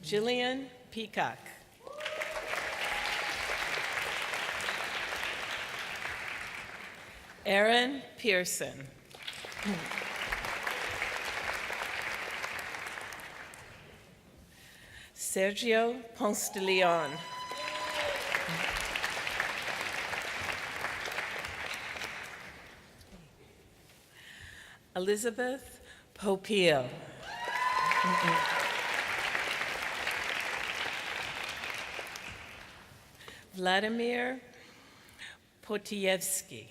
Jillian Peacock. Aaron Pearson. Sergio Ponce de Leon. Elizabeth Popiel. Vladimir Potievsky.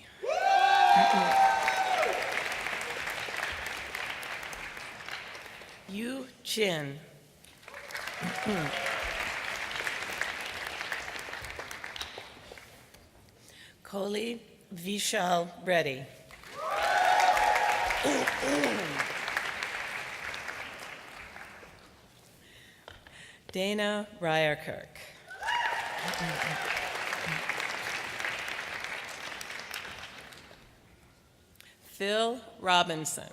Yu Chin. Kohli Vishal Reddy. Dana Ryerkirk. Phil Robinson.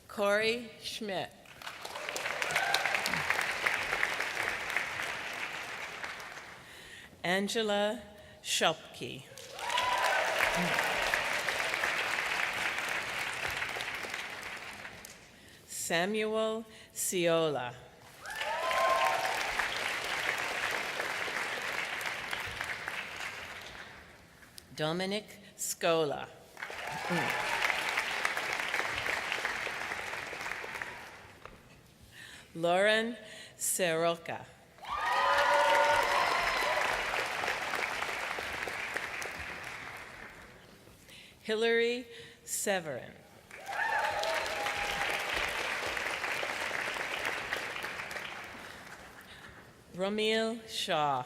Corey Schmidt. Angela Schopke. Samuel Ciola. Dominic Scola. Lauren Seroka. Hillary Severin. Romil Shaw.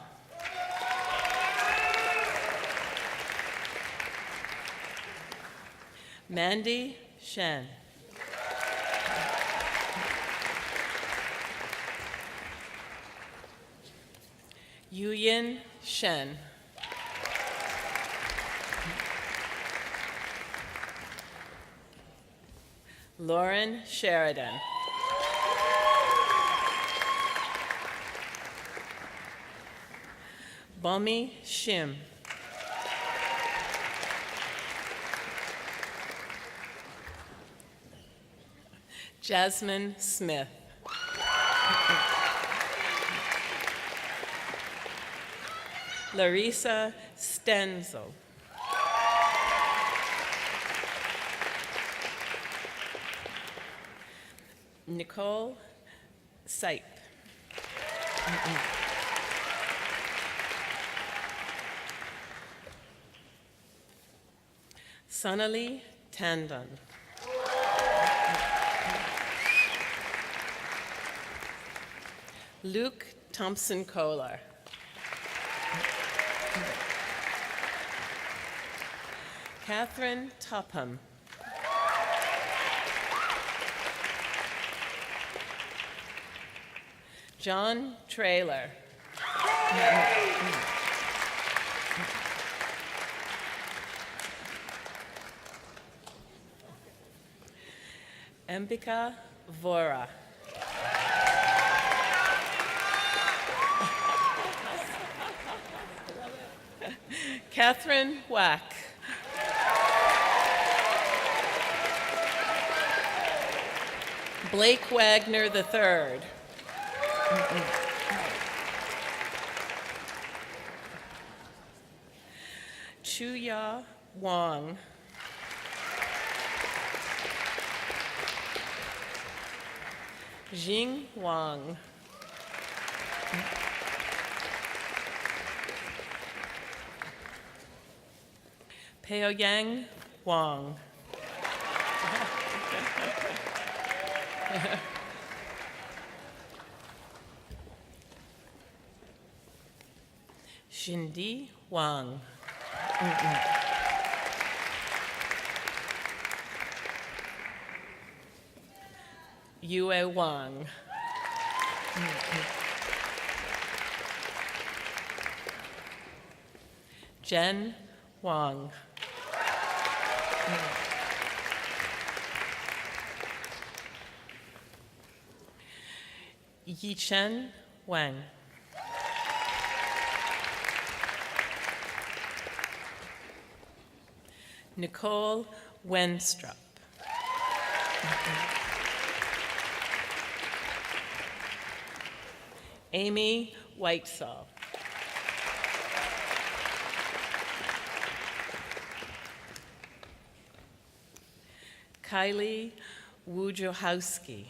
Mandy Shen. Yuyin Shen. Lauren Sheridan. Bomi Shim. Jasmine Smith. Larissa Stenzel. Nicole Sipe. Sonali Tandon. Luke Thompson-Kohler. Catherine Topham. John Traylor. Ambika Vora. Catherine Wack. Blake Wagner III. Chuya Wang. Jing Wang. Peoyang Wang. Shindi Wang. Yue Wang. Jen Wang. Yichen Wang. Nicole Wenstrup. Amy Whitesall. Kylie Wojciechowski.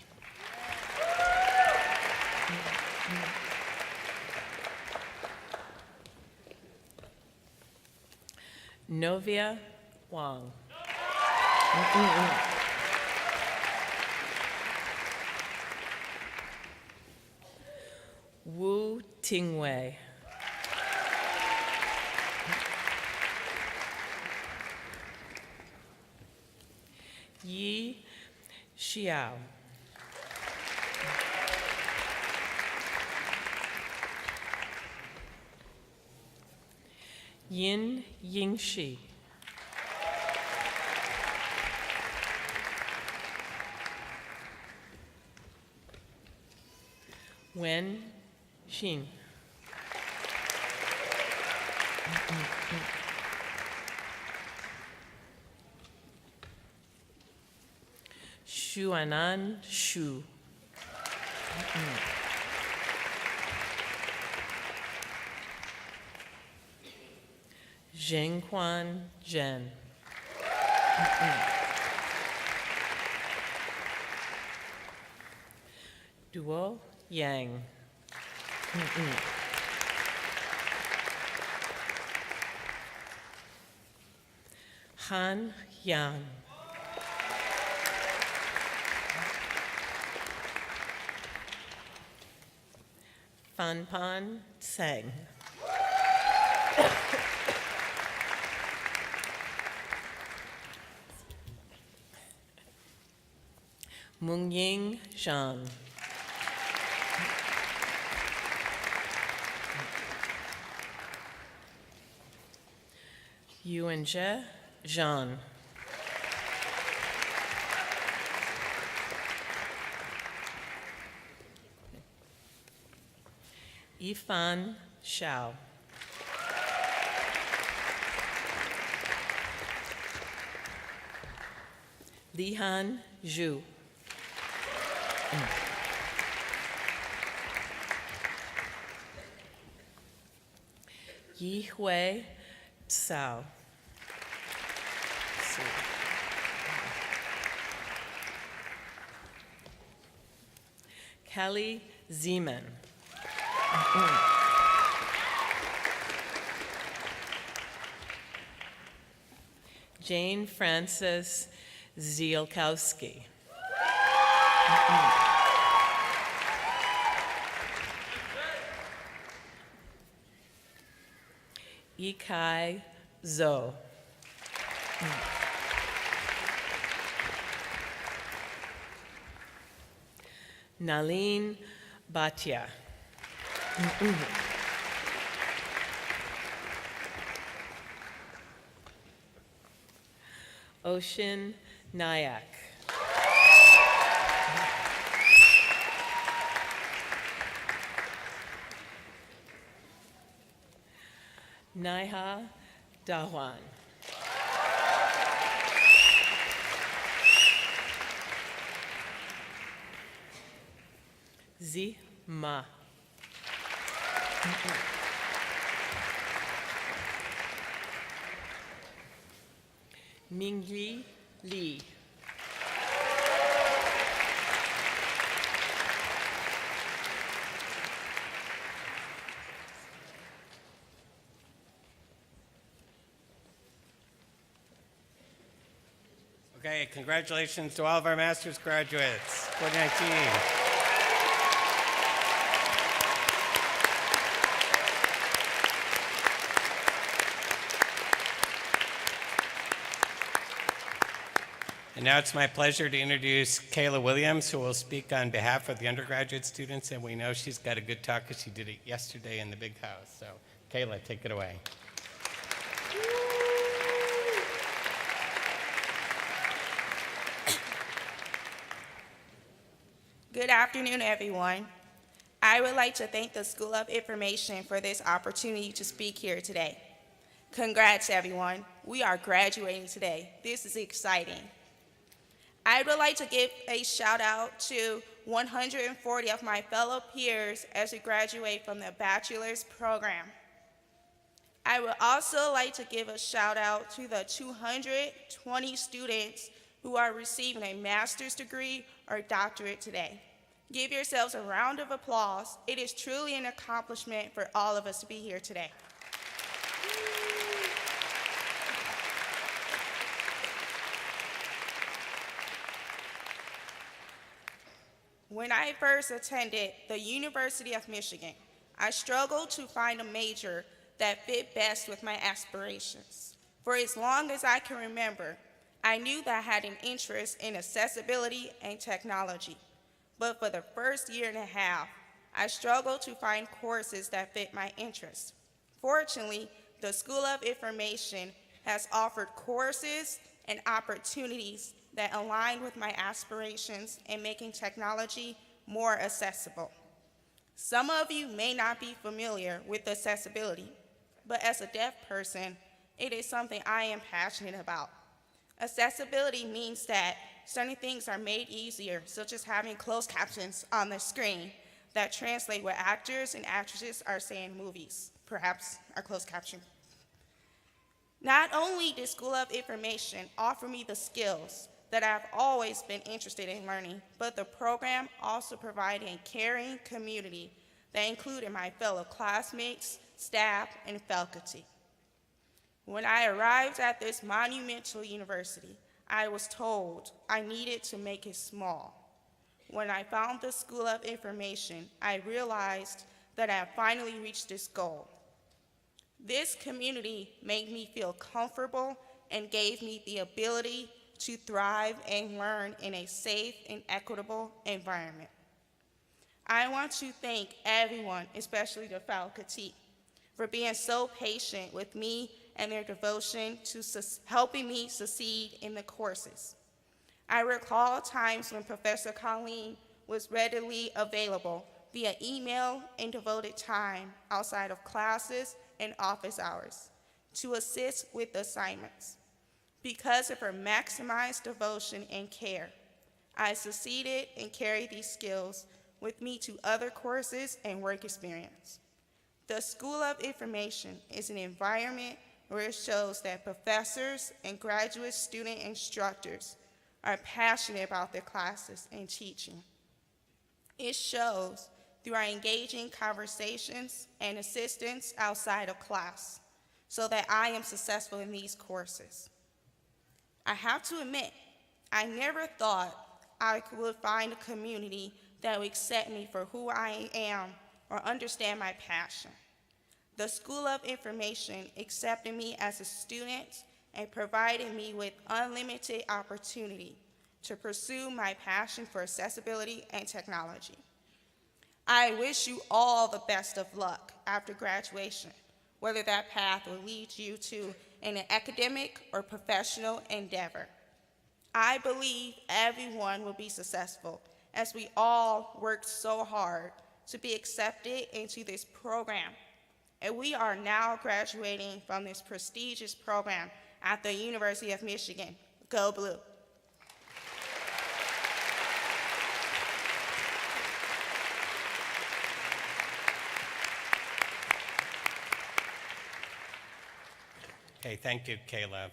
Novia Wang. Wu Tingwei. Yi Xiao. Yin Yingshi. Wen Xin. Shuanan Shu. Zhengquan Zhen. Duo Yang. Han Yang. Fan Pan Tseng. Mung Ying Zhang. Yuanzhe Zhang. Yifan Shao. Lihan Zhu. Yihui Tsao. Kelly Zeman. Jane Frances Zielkowski. Yikai Zhou. Nalin Bhatia. Ocean Nayak. Naiha Dawan. Zima. Mingyi Li. Okay, congratulations to all of our master's graduates, 2019. And now it's my pleasure to introduce Kayla Williams, who will speak on behalf of the undergraduate students, and we know she's got a good talk because she did it yesterday in the big house. So, Kayla, take it away. Good afternoon, everyone. I would like to thank the School of Information for this opportunity to speak here today. Congrats, everyone. We are graduating today. This is exciting. I would like to give a shout out to 140 of my fellow peers as we graduate from the bachelor's program. I would also like to give a shout out to the 220 students who are receiving a master's degree or doctorate today. Give yourselves a round of applause. It is truly an accomplishment for all of us to be here today. When I first attended the University of Michigan, I struggled to find a major that fit best with my aspirations. For as long as I can remember, I knew that I had an interest in accessibility and technology. But for the first year and a half, I struggled to find courses that fit my interests. Fortunately, the School of Information has offered courses and opportunities that align with my aspirations in making technology more accessible. Some of you may not be familiar with accessibility, but as a deaf person, it is something I am passionate about. Accessibility means that certain things are made easier, such as having closed captions on the screen that translate what actors and actresses are saying in movies, perhaps our closed caption. Not only did School of Information offer me the skills that I've always been interested in learning, but the program also provided a caring community that included my fellow classmates, staff, and faculty. When I arrived at this monumental university, I was told I needed to make it small. When I found the School of Information, I realized that I had finally reached this goal. This community made me feel comfortable and gave me the ability to thrive and learn in a safe and equitable environment. I want to thank everyone, especially the faculty, for being so patient with me and their devotion to helping me succeed in the courses. I recall times when Professor Colleen was readily available via email and devoted time outside of classes and office hours to assist with assignments. Because of her maximized devotion and care, I succeeded and carried these skills with me to other courses and work experience. The School of Information is an environment where it shows that professors and graduate student instructors are passionate about their classes and teaching. It shows through our engaging conversations and assistance outside of class so that I am successful in these courses. I have to admit, I never thought I would find a community that would accept me for who I am or understand my passion. The School of Information accepted me as a student and provided me with unlimited opportunity to pursue my passion for accessibility and technology. I wish you all the best of luck after graduation, whether that path will lead you to an academic or professional endeavor. I believe everyone will be successful as we all worked so hard to be accepted into this program. And we are now graduating from this prestigious program at the University of Michigan. Go Blue. Okay, thank you, Caleb.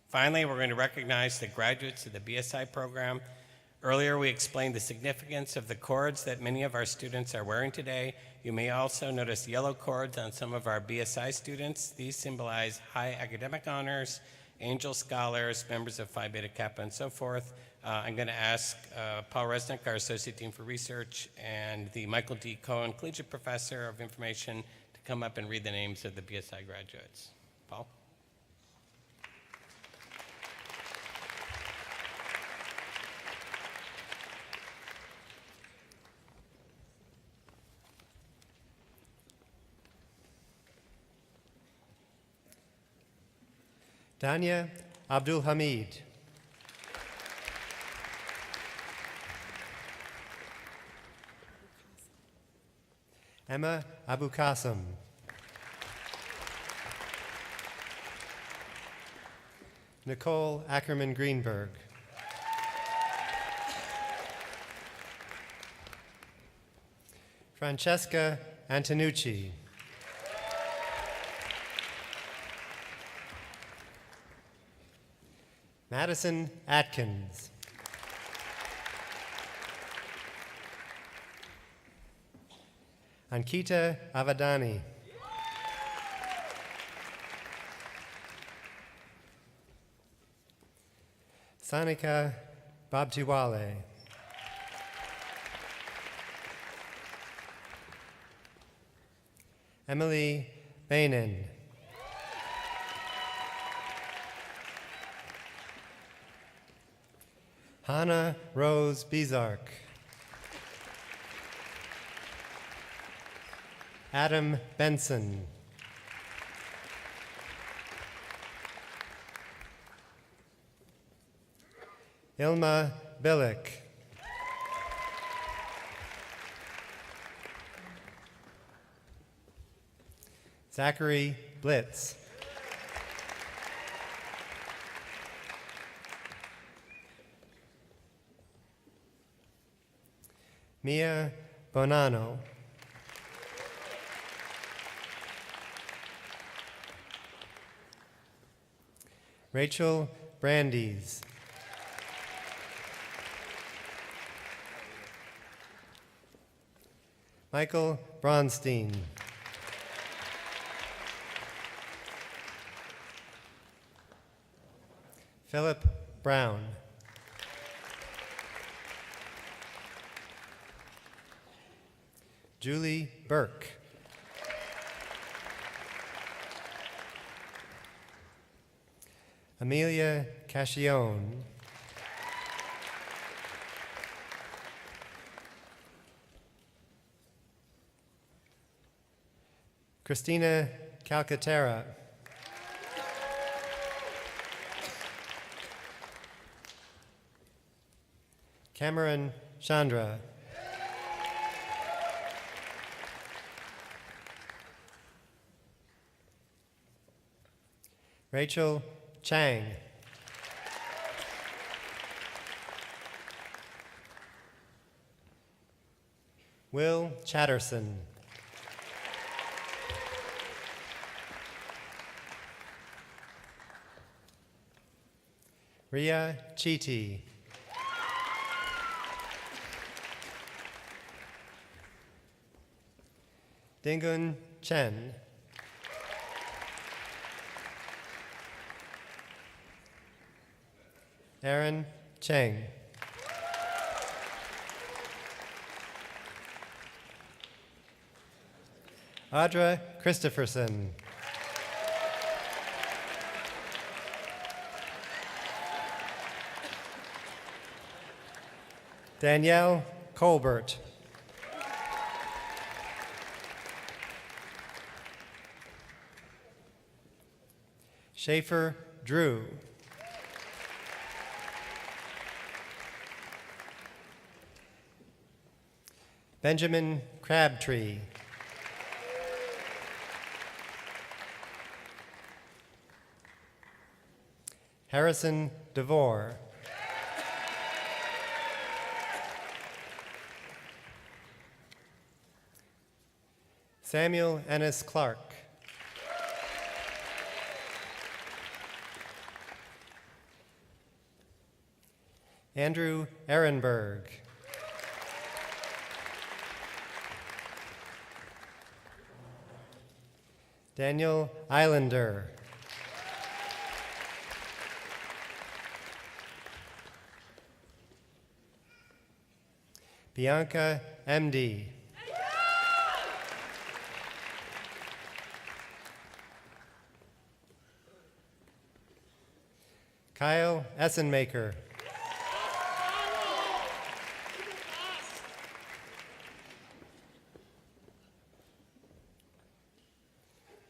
Finally, we're going to recognize the graduates of the BSI program. Earlier, we explained the significance of the cords that many of our students are wearing today. You may also notice yellow cords on some of our BSI students. These symbolize high academic honors, Angel Scholars, members of Phi Beta Kappa, and so forth. I'm going to ask Paul Resnick, our Associate Dean for Research, and the Michael D. Cohen Collegiate Professor of Information to come up and read the names of the BSI graduates. Paul? Dania Abdul Hamid. Emma Abu Qasim. Nicole Ackerman Greenberg. Francesca Antonucci. Madison Atkins. Ankita Avadani. Sanika Babtiwale. Emily Bainan. Hannah Rose Bizark. Adam Benson. Ilma Billick. Zachary Blitz. Mia Bonanno. Rachel Brandeis. Michael Bronstein. Philip Brown. Julie Burke. Amelia Cascione. Christina Calcaterra. Cameron Chandra. Rachel Chang. Will Chatterson. Ria Chiti. Dingun Chen. Aaron Cheng. Audra Christopherson. Danielle Colbert. Schaefer Drew. Benjamin Crabtree. Harrison DeVore. Samuel Ennis Clark. Andrew Ehrenberg. Daniel Islander. Bianca MD. Kyle Essenmaker.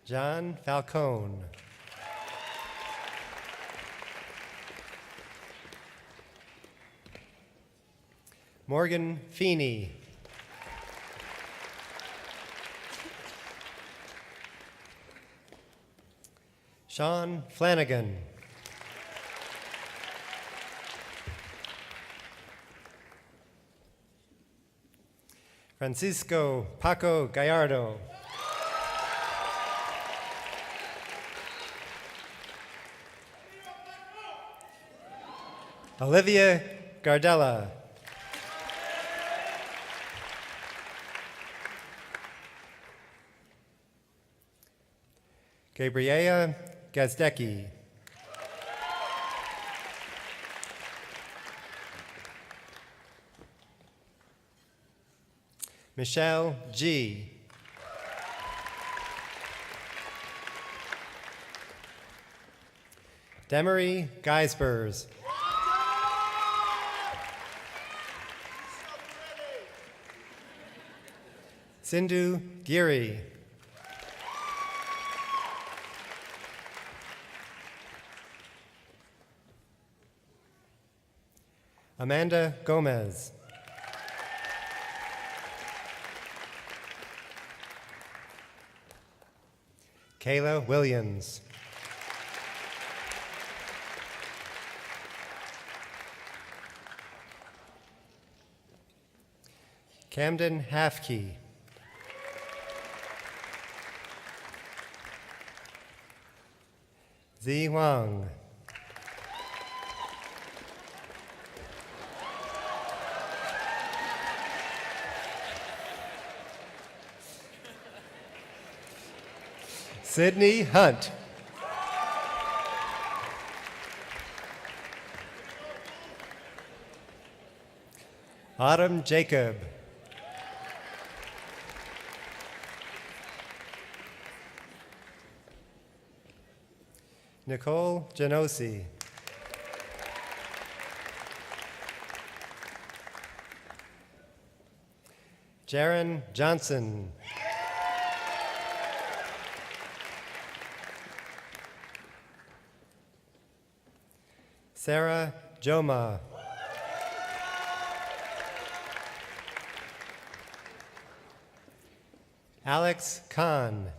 John Falcone. Morgan Feeney. Sean Flanagan. Francisco Paco Gallardo. Olivia Gardella. Gabriela Gazdecki. Michelle G. Demery Geisbers. Sindhu Giri. Amanda Gomez. Kayla Williams. Camden Halfkey. Zi Wang. Sydney Hunt. Autumn Jacob. Nicole Genosi. Jaron Johnson. Sarah Joma. Alex Kahn.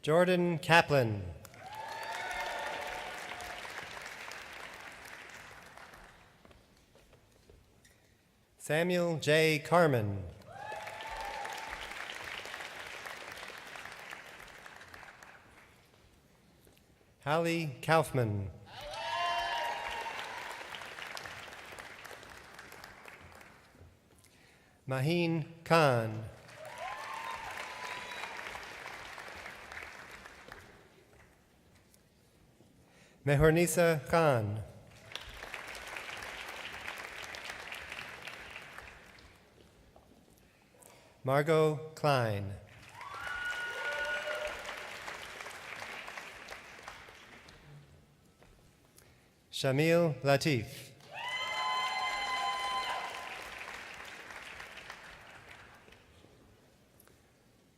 Jordan Kaplan. Samuel J. Carmen. Hallie Kaufman. Maheen Khan. Mehornisa Khan. Margot Klein. Shamil Latif.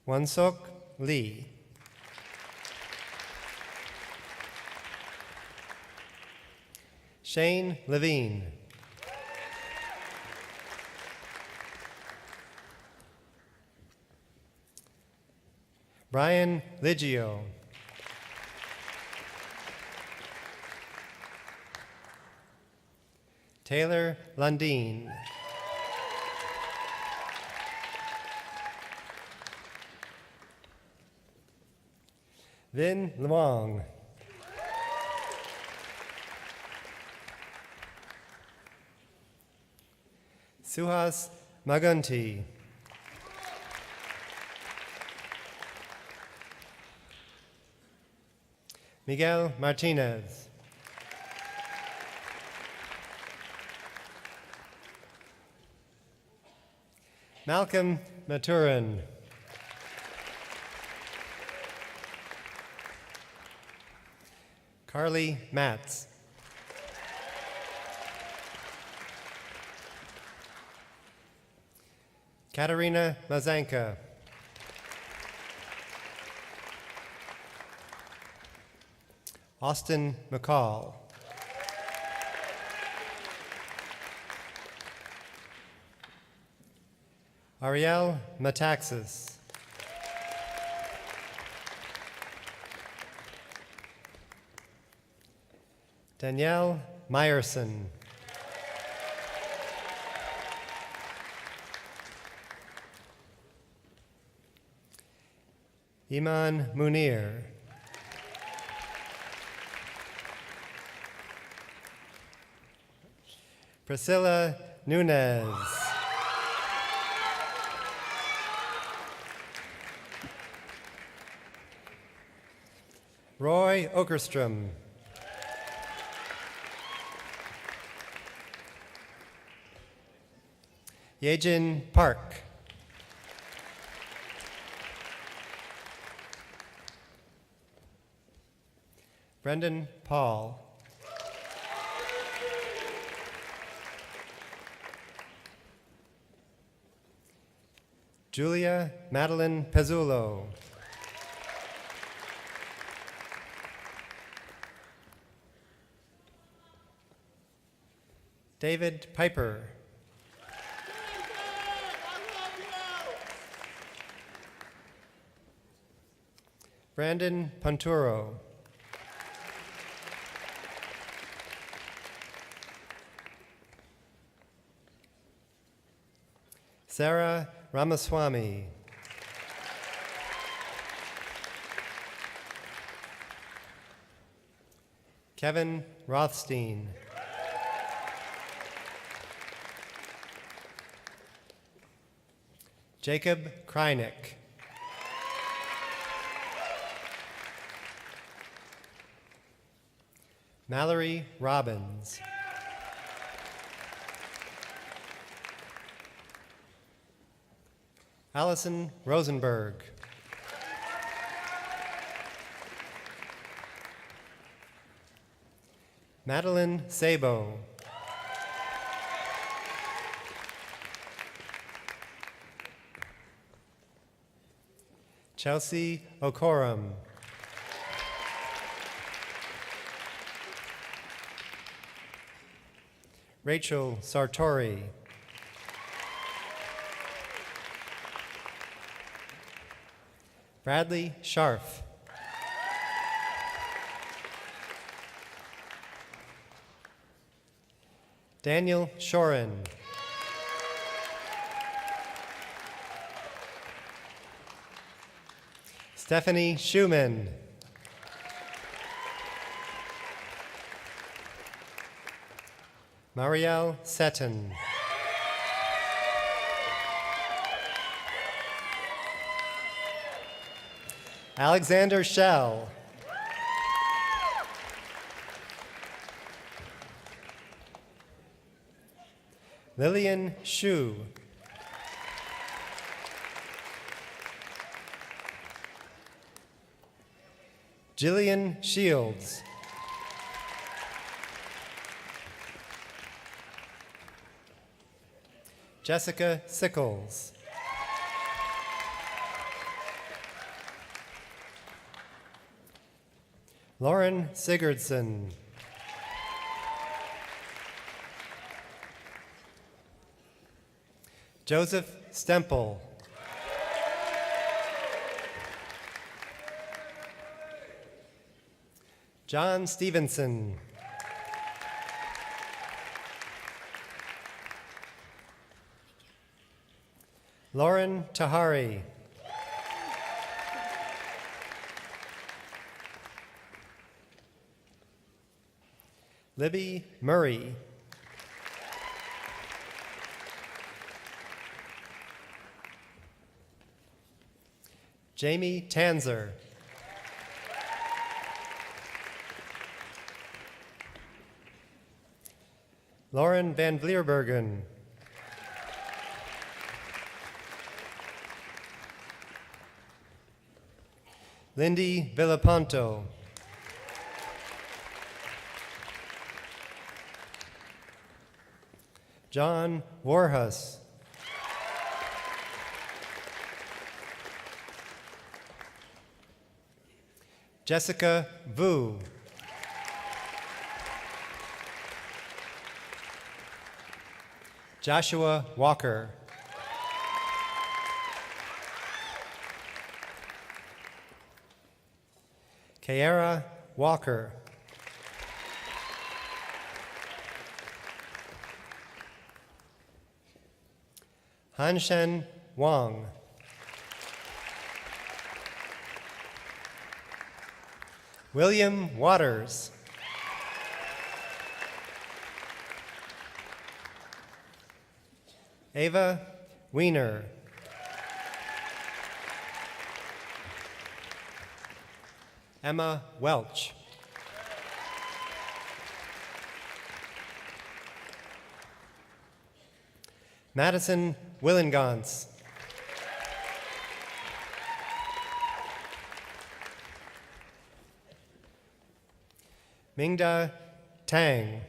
Wansok Lee. Shane Levine. Brian Liggio. Taylor Lundeen. Vin Luong. Suhas Magunti. Miguel Martinez. Malcolm Maturin. Carly Matz. Katerina Mazanka. Austin McCall. Ariel Metaxas. Danielle Meyerson. Iman Munir. Priscilla Nunez. Roy Okerstrom. Yejin Park. Brendan Paul. Julia Madeline Pezzulo. David Piper. Brandon Panturo. Sarah Ramaswamy. Kevin Rothstein. Jacob Krynick. Mallory Robbins. Allison Rosenberg. Madeline Sabo. Chelsea Okoram. Rachel Sartori. Bradley Scharf. Daniel Shorin. Stephanie Schumann. Marielle Seton. Alexander Schell. Lillian Shu. Jillian Shields. Jessica Sickles. Lauren Sigurdsson. Joseph Stempel. John Stevenson. Lauren Tahari. Libby Murray. Jamie Tanzer. Lauren Van Vlierbergen. Lindy Villaponto. John Warhus. Jessica Vu. Joshua Walker. Kiara Walker. Hanshen Wang. William Waters. Ava Wiener. Emma Welch. Madison Willengans. Mingda Tang.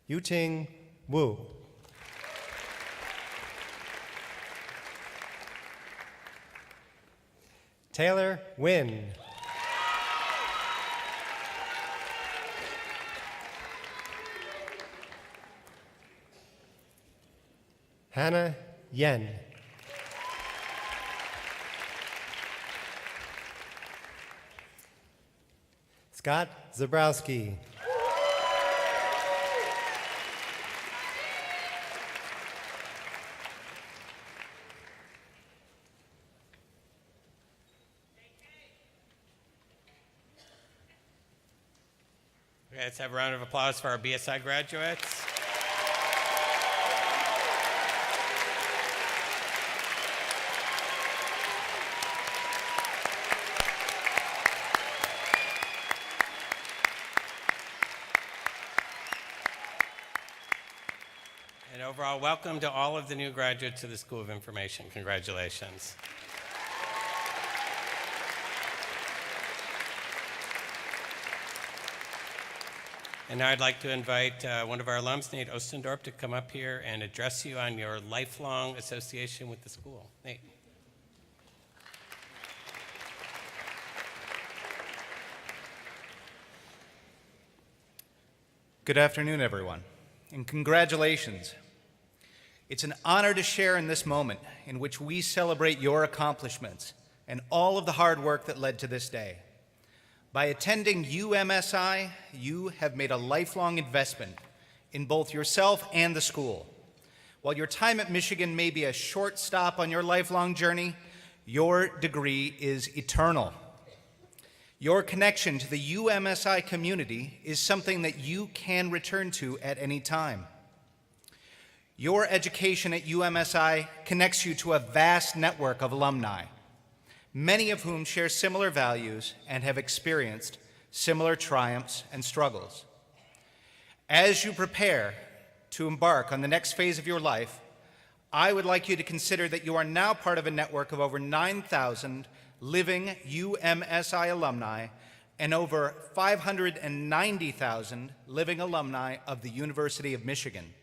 Yuting Wu. Taylor Wynn. Hannah Yen. Scott Zabrowski. Okay, let's have a round of applause for our BSI graduates. And overall, welcome to all of the new graduates of the School of Information. Congratulations. And now I'd like to invite one of our alums, Nate Ostendorp, to come up here and address you on your lifelong association with the school. Nate. Good afternoon, everyone, and congratulations. It's an honor to share in this moment in which we celebrate your accomplishments and all of the hard work that led to this day. By attending UMSI, you have made a lifelong investment in both yourself and the school. While your time at Michigan may be a short stop on your lifelong journey, your degree is eternal. Your connection to the UMSI community is something that you can return to at any time. Your education at UMSI connects you to a vast network of alumni, many of whom share similar values and have experienced similar triumphs and struggles. As you prepare to embark on the next phase of your life, I would like you to consider that you are now part of a network of over 9,000 living UMSI alumni and over 590,000 living alumni of the University of Michigan.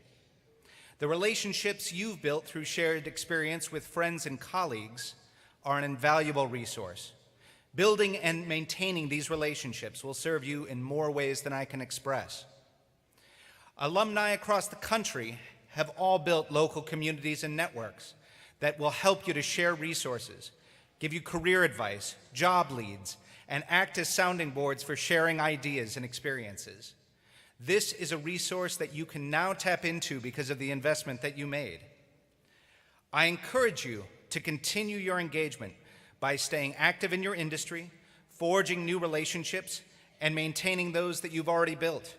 The relationships you've built through shared experience with friends and colleagues are an invaluable resource. Building and maintaining these relationships will serve you in more ways than I can express. Alumni across the country have all built local communities and networks that will help you to share resources, give you career advice, job leads, and act as sounding boards for sharing ideas and experiences. This is a resource that you can now tap into because of the investment that you made. I encourage you to continue your engagement by staying active in your industry, forging new relationships, and maintaining those that you've already built.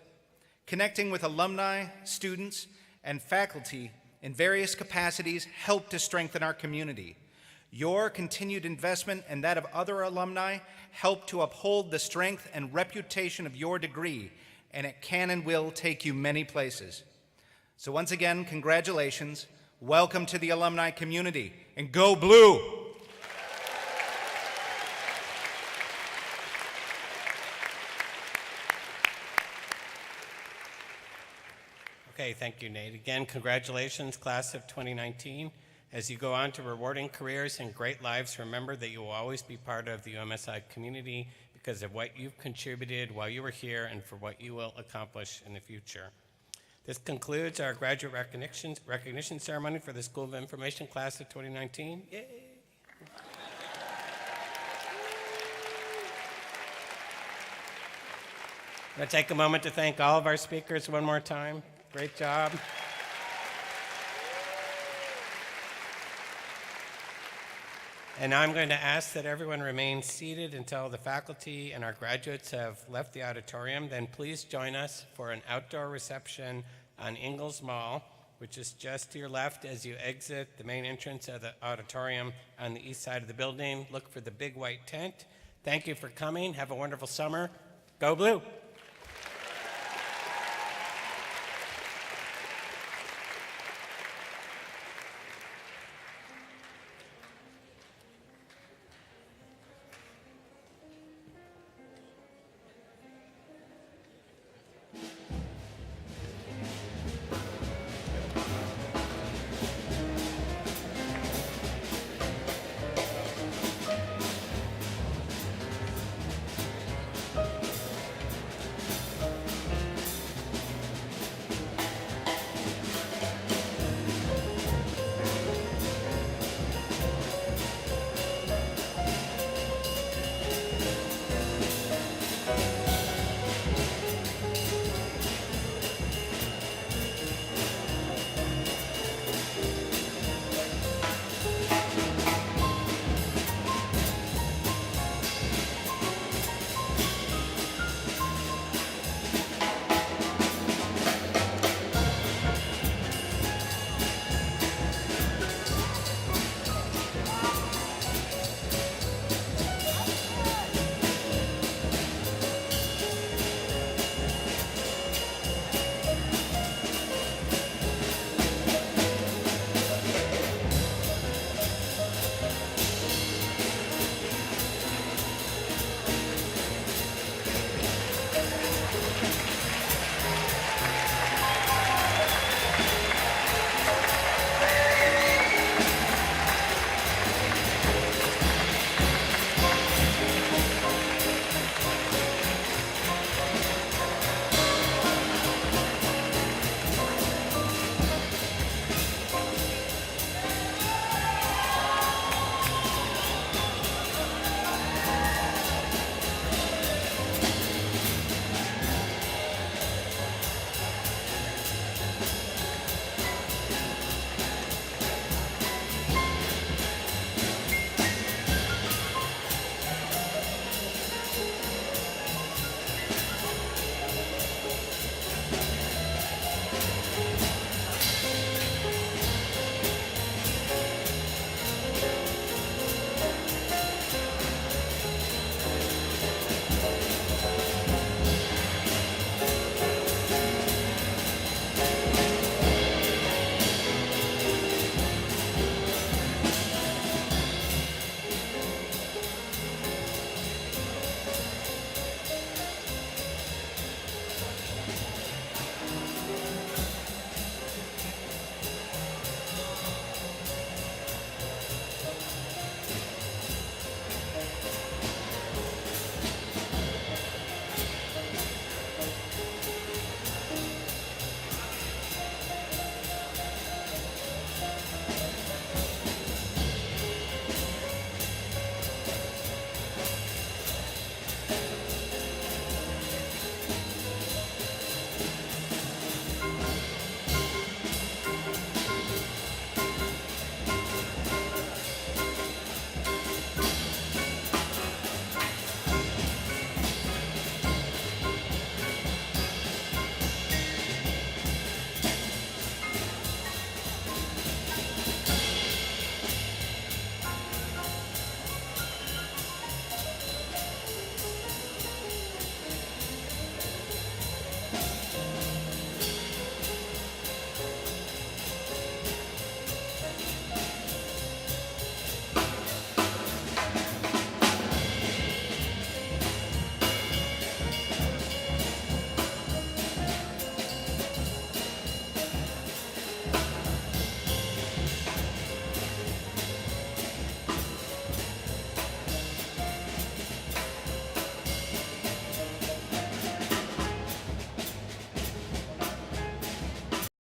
Connecting with alumni, students, and faculty in various capacities help to strengthen our community. Your continued investment and that of other alumni help to uphold the strength and reputation of your degree, and it can and will take you many places. So once again, congratulations. Welcome to the alumni community, and go blue! Okay, thank you, Nate. Again, congratulations, class of 2019. As you go on to rewarding careers and great lives, remember that you will always be part of the UMSI community because of what you've contributed while you were here and for what you will accomplish in the future. This concludes our graduate recognition ceremony for the School of Information class of 2019. Yay! I'm going to take a moment to thank all of our speakers one more time. Great job. And now I'm going to ask that everyone remain seated until the faculty and our graduates have left the auditorium. Then please join us for an outdoor reception on Ingalls Mall, which is just to your left as you exit the main entrance of the auditorium on the east side of the building. Look for the big white tent. Thank you for coming. Have a wonderful summer. Go Blue!